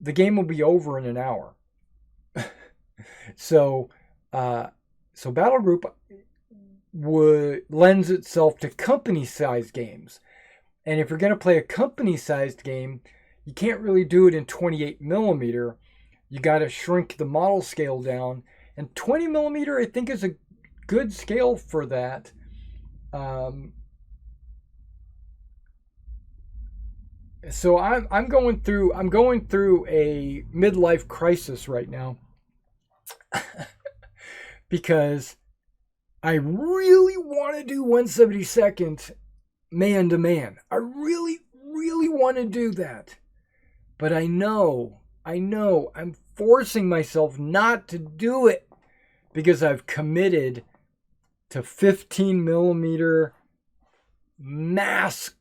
the game will be over in an hour. So battle group lends itself to company-sized games. And if you're going to play a company-sized game, you can't really do it in 28 millimeter. You got to shrink the model scale down. And 20 millimeter, I think, is a good scale for that. So I'm going through a midlife crisis right now because I really want to do 1/72 man to man. I really want to do that. But I know I'm forcing myself not to do it because I've committed to 15 millimeter mass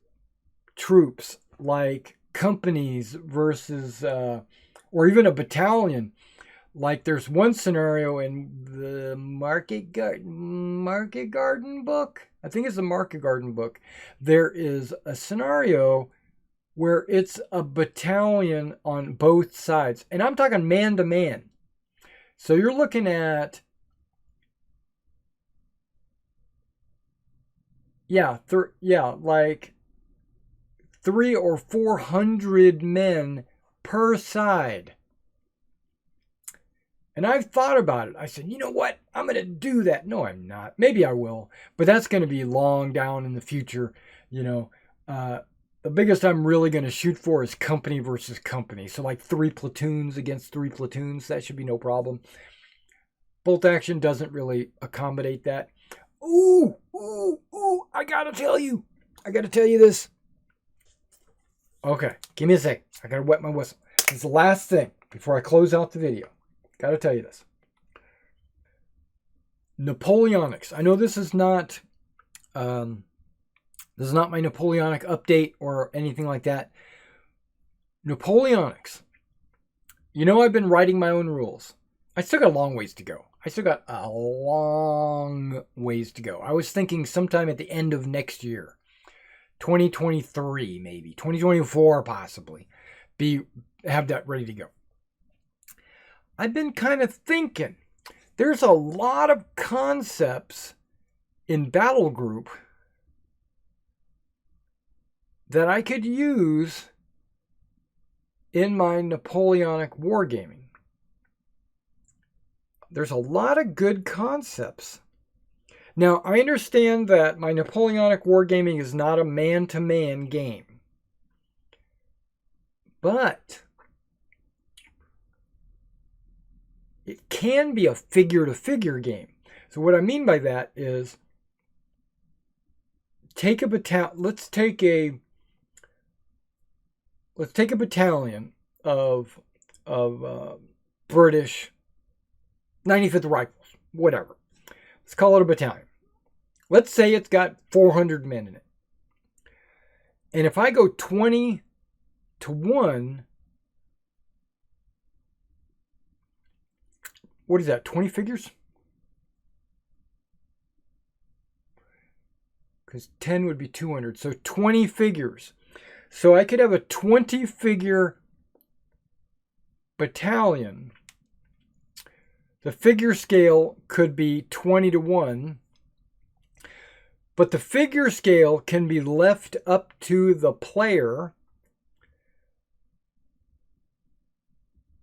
troops, like companies versus, or even a battalion. Like there's one scenario in the Market Garden book. I think it's the Market Garden book. There is a scenario where it's a battalion on both sides. And I'm talking man to man. So you're looking at, like 300 or 400 men per side. And I've thought about it. I said, you know what? I'm going to do that. No, I'm not. Maybe I will. But that's going to be long down in the future. The biggest I'm really going to shoot for is company versus company. So like 3 platoons against 3 platoons. That should be no problem. Bolt action doesn't really accommodate that. Ooh, I got to tell you this. Okay, give me a sec. I got to wet my whistle. This is the last thing before I close out the video. Got to tell you this. Napoleonics. I know this is not my Napoleonic update or anything like that. Napoleonics. You know I've been writing my own rules. I still got a long ways to go. I was thinking sometime at the end of next year. 2023 maybe. 2024 possibly. Have that ready to go. I've been kind of thinking, there's a lot of concepts in Battle Group that I could use in my Napoleonic wargaming. There's a lot of good concepts. Now, I understand that my Napoleonic wargaming is not a man-to-man game. But it can be a figure-to-figure game. So what I mean by that is, let's take a battalion of British 95th Rifles, whatever. Let's call it a battalion. Let's say it's got 400 men in it. And if I go 20 to 1, what is that, 20 figures? Because 10 would be 200. So 20 figures. So I could have a 20 figure battalion. The figure scale could be 20 to 1. But the figure scale can be left up to the player.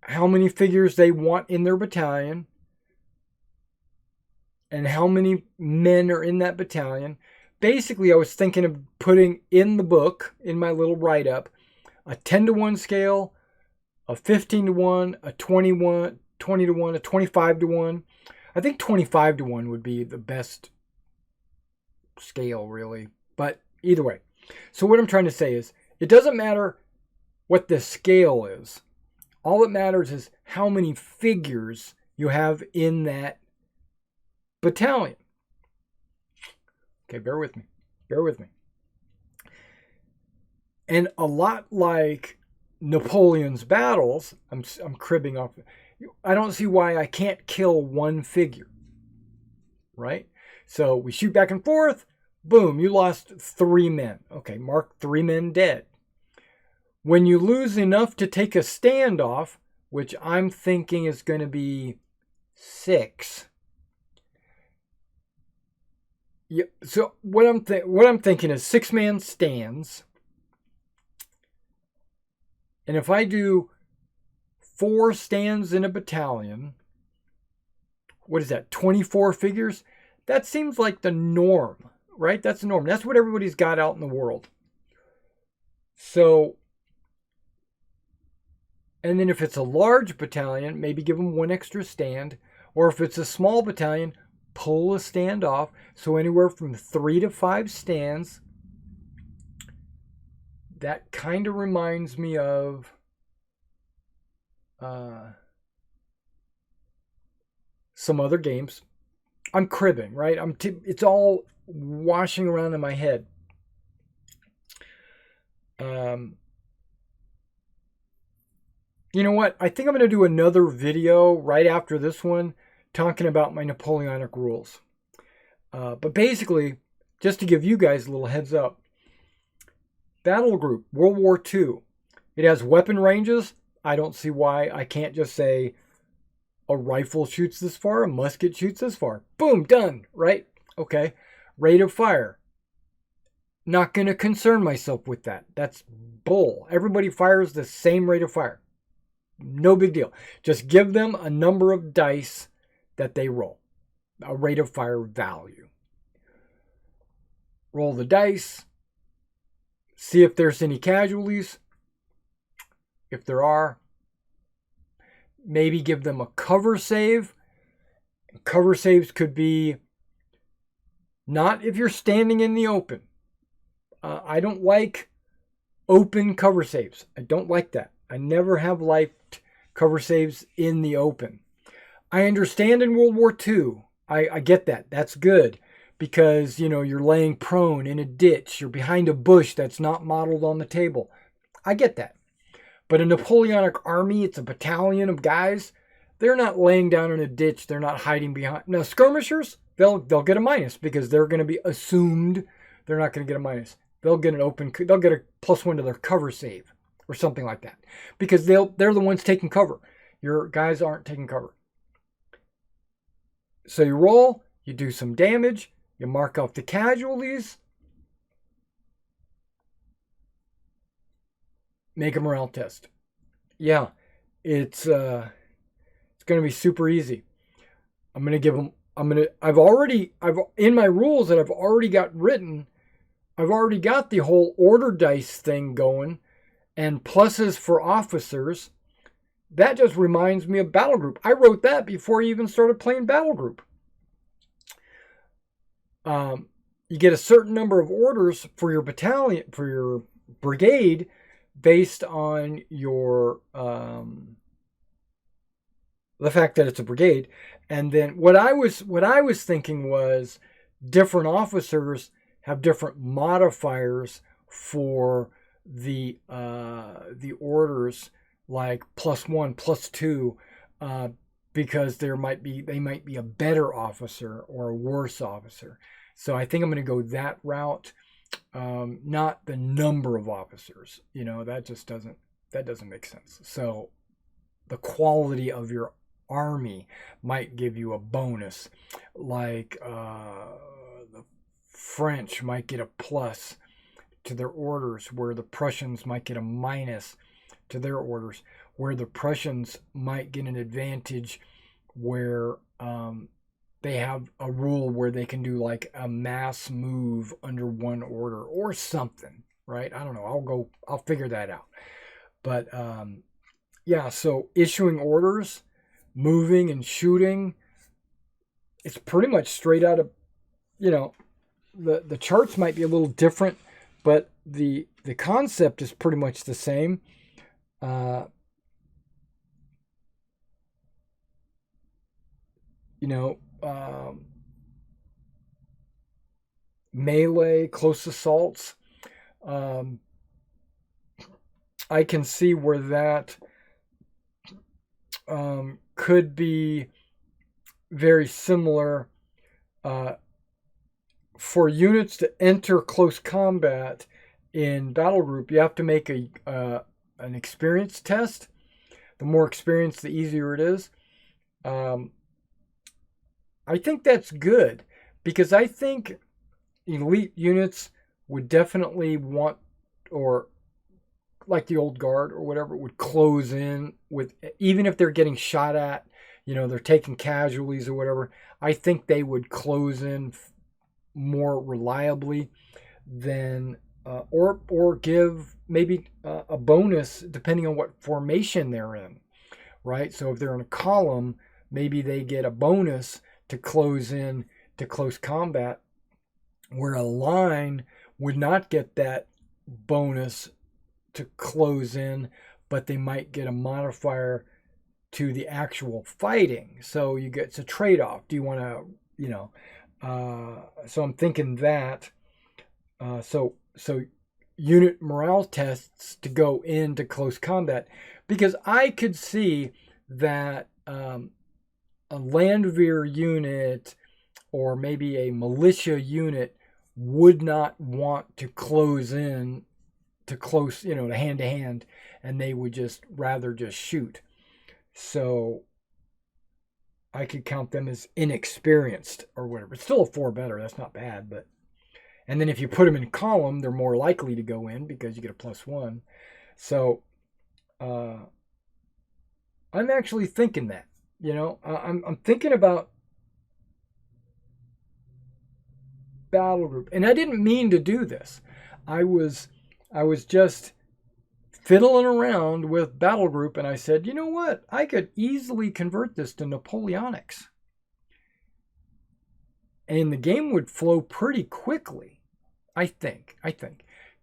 How many figures they want in their battalion. And how many men are in that battalion. Basically, I was thinking of putting in the book, in my little write-up, a 10 to 1 scale, a 15 to 1, a 20 to 1, a 25 to 1. I think 25 to 1 would be the best scale, really. But either way. So what I'm trying to say is, it doesn't matter what the scale is. All that matters is how many figures you have in that battalion. Okay, bear with me. Bear with me. And a lot like Napoleon's battles, I'm cribbing off. I don't see why I can't kill one figure, right? So we shoot back and forth. Boom, you lost 3 men. Okay, mark 3 men dead. When you lose enough to take a standoff, which I'm thinking is going to be 6. Yeah, so what I'm thinking is 6-man stands. And if I do 4 stands in a battalion, what is that, 24 figures? That seems like the norm, right? That's the norm. That's what everybody's got out in the world. So, and then if it's a large battalion, maybe give them 1 extra stand. Or if it's a small battalion, pull a stand off. So anywhere from 3 to 5 stands. That kind of reminds me of some other games. I'm cribbing, right? It's all washing around in my head. You know what? I think I'm going to do another video right after this one talking about my Napoleonic rules. But basically, just to give you guys a little heads up, battle group, World War II. It has weapon ranges. I don't see why I can't just say a rifle shoots this far, a musket shoots this far. Boom, done, right? Okay. Rate of fire. Not going to concern myself with that. That's bull. Everybody fires the same rate of fire. No big deal. Just give them a number of dice that they roll. A rate of fire value. Roll the dice. See if there's any casualties. If there are, maybe give them a cover save. Cover saves could be not if you're standing in the open. I don't like open cover saves. I don't like that. I never have liked cover saves in the open. I understand in World War II. I get that. That's good. Because, you know, you're laying prone in a ditch. You're behind a bush that's not modeled on the table. I get that. But a Napoleonic army, it's a battalion of guys. They're not laying down in a ditch. They're not hiding behind. Now, skirmishers, they'll get a minus because they're going to be assumed. They're not going to get a minus. They'll get they'll get a +1 to their cover save or something like that. Because they're the ones taking cover. Your guys aren't taking cover. So you roll, you do some damage. You mark off the casualties. Make a morale test. Yeah, it's going to be super easy. I'm going to give them. In my rules that I've already got written, I've already got the whole order dice thing going, and pluses for officers. That just reminds me of Battle Group. I wrote that before you even started playing Battle Group. You get a certain number of orders for your battalion, for your brigade, based on your the fact that it's a brigade. And then what I was thinking was different officers have different modifiers for the orders, like +1, +2, because they might be a better officer or a worse officer. So I think I'm going to go that route, not the number of officers. You know, that doesn't make sense. So the quality of your army might give you a bonus, like the French might get a plus to their orders, where the Prussians might get a minus to their orders, where the Prussians might get an advantage where they have a rule where they can do like a mass move under one order or something, right? I don't know. I'll figure that out. But yeah, so issuing orders, moving and shooting, it's pretty much straight out of, you know, the charts might be a little different, but the concept is pretty much the same. You know, melee, close assaults. I can see where that could be very similar. For units to enter close combat in battle group, you have to make an experience test. The more experience, the easier it is. I think that's good, because I think elite units would definitely want, or like the old guard or whatever, would close in with, even if they're getting shot at, they're taking casualties or whatever. I think they would close in more reliably than, or give maybe a bonus depending on what formation they're in, right? So if they're in a column, maybe they get a bonus to close in to close combat, where a line would not get that bonus to close in, but they might get a modifier to the actual fighting. So it's a trade-off. Do you want to, so I'm thinking that, so unit morale tests to go into close combat, because I could see that a Landwehr unit or maybe a militia unit would not want to close in to close, to hand to hand, and they would rather just shoot. So I could count them as inexperienced or whatever. It's still a 4 better. That's not bad, but, and then if you put them in column, they're more likely to go in because you get a +1. So I'm actually thinking that, I'm thinking about battle group, and I didn't mean to do this. I was just fiddling around with battle group, and I said, you know what? I could easily convert this to Napoleonics, and the game would flow pretty quickly. I think,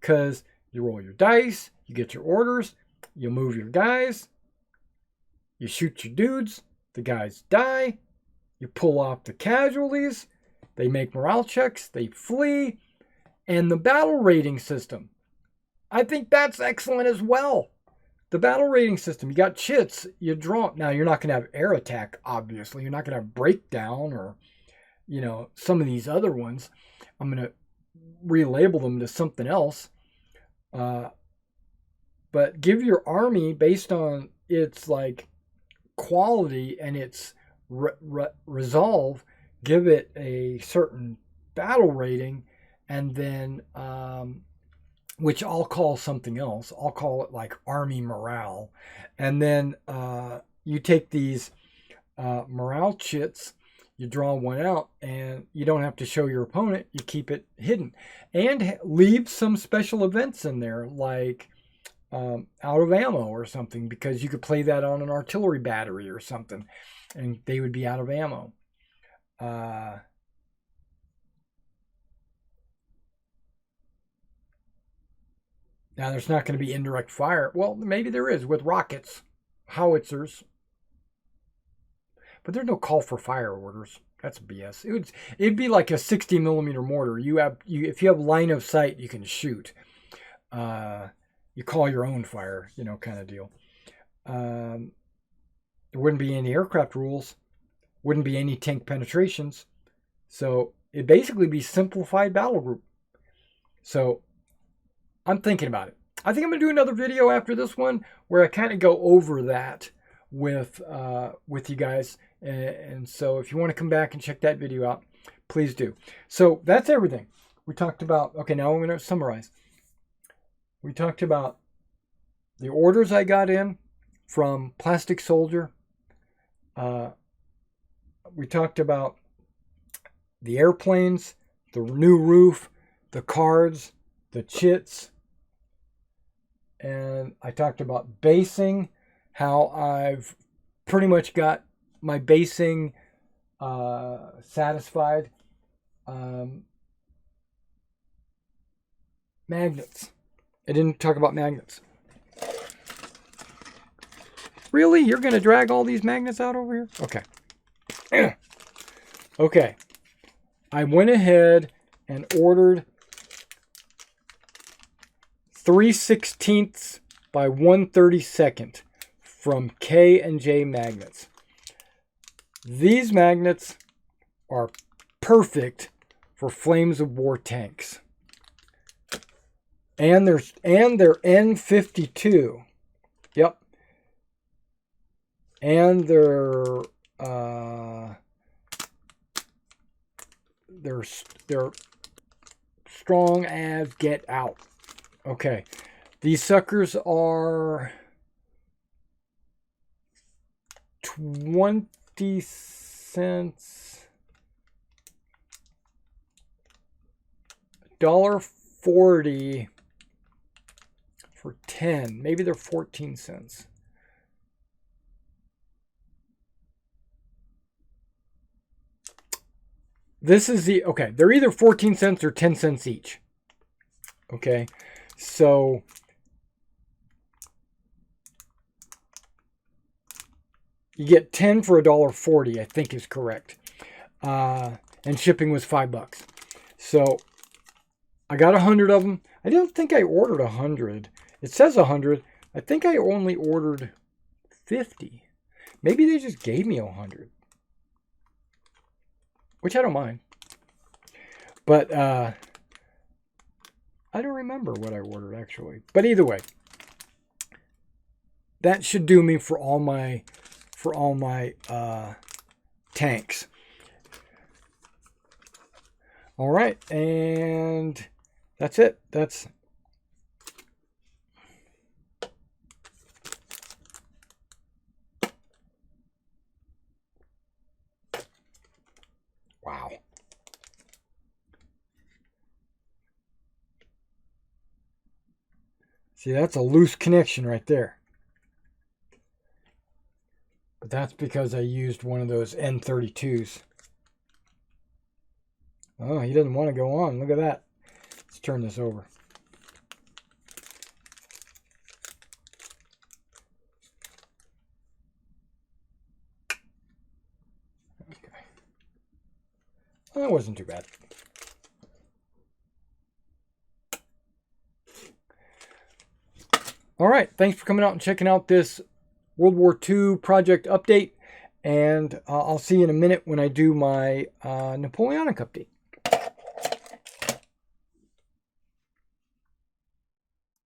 because you roll your dice, you get your orders, you move your guys, you shoot your dudes, the guys die, you pull off the casualties, they make morale checks, they flee, and the battle rating system, I think that's excellent as well. The battle rating system, you got chits, you draw. Now, you're not going to have air attack, obviously. You're not going to have breakdown or, some of these other ones. I'm going to relabel them to something else. But give your army, based on its quality and its resolve, give it a certain battle rating, and then which I'll call something else. I'll call it army morale. And then you take these morale chits, you draw one out, and you don't have to show your opponent. You keep it hidden. And leave some special events in there, like out of ammo or something, because you could play that on an artillery battery or something, and they would be out of ammo. Now, there's not going to be indirect fire. Well, maybe there is with rockets, howitzers. But there's no call for fire orders. That's BS. It'd be like a 60 millimeter mortar. If you have line of sight, you can shoot. You call your own fire, kind of deal. There wouldn't be any aircraft rules. Wouldn't be any tank penetrations. So it'd basically be simplified battle group. So I'm thinking about it. I think I'm going to do another video after this one where I kind of go over that with you guys. And so if you want to come back and check that video out, please do. So that's everything. We talked about, okay, now I'm going to summarize. We talked about the orders I got in from Plastic Soldier. We talked about the airplanes, the new roof, the cards, the chits. And I talked about basing, how I've pretty much got my basing satisfied. Magnets. I didn't talk about magnets. Really? You're going to drag all these magnets out over here? Okay. Okay. I went ahead and ordered 3/16 by 1/32 from K&J Magnets. These magnets are perfect for Flames of War tanks. And they're N52. Yep. And they're strong as get out. Okay. These suckers are 20 cents. $1.40 for 10. Maybe they're 14 cents. This is the, okay, they're either 14 cents or 10 cents each. Okay, so you get 10 for $1.40, I think is correct. And shipping was $5. So I got 100 of them. I don't think I ordered 100. It says 100. I think I only ordered 50. Maybe they just gave me 100. Which I don't mind. But I don't remember what I ordered actually. But either way, that should do me for all my tanks. All right, and that's it. That's wow. See, that's a loose connection right there. But that's because I used one of those N32s. Oh, he doesn't want to go on. Look at that. Let's turn this over. Okay. Well, that wasn't too bad. All right. Thanks for coming out and checking out this World War II project update. And I'll see you in a minute when I do my Napoleonic update.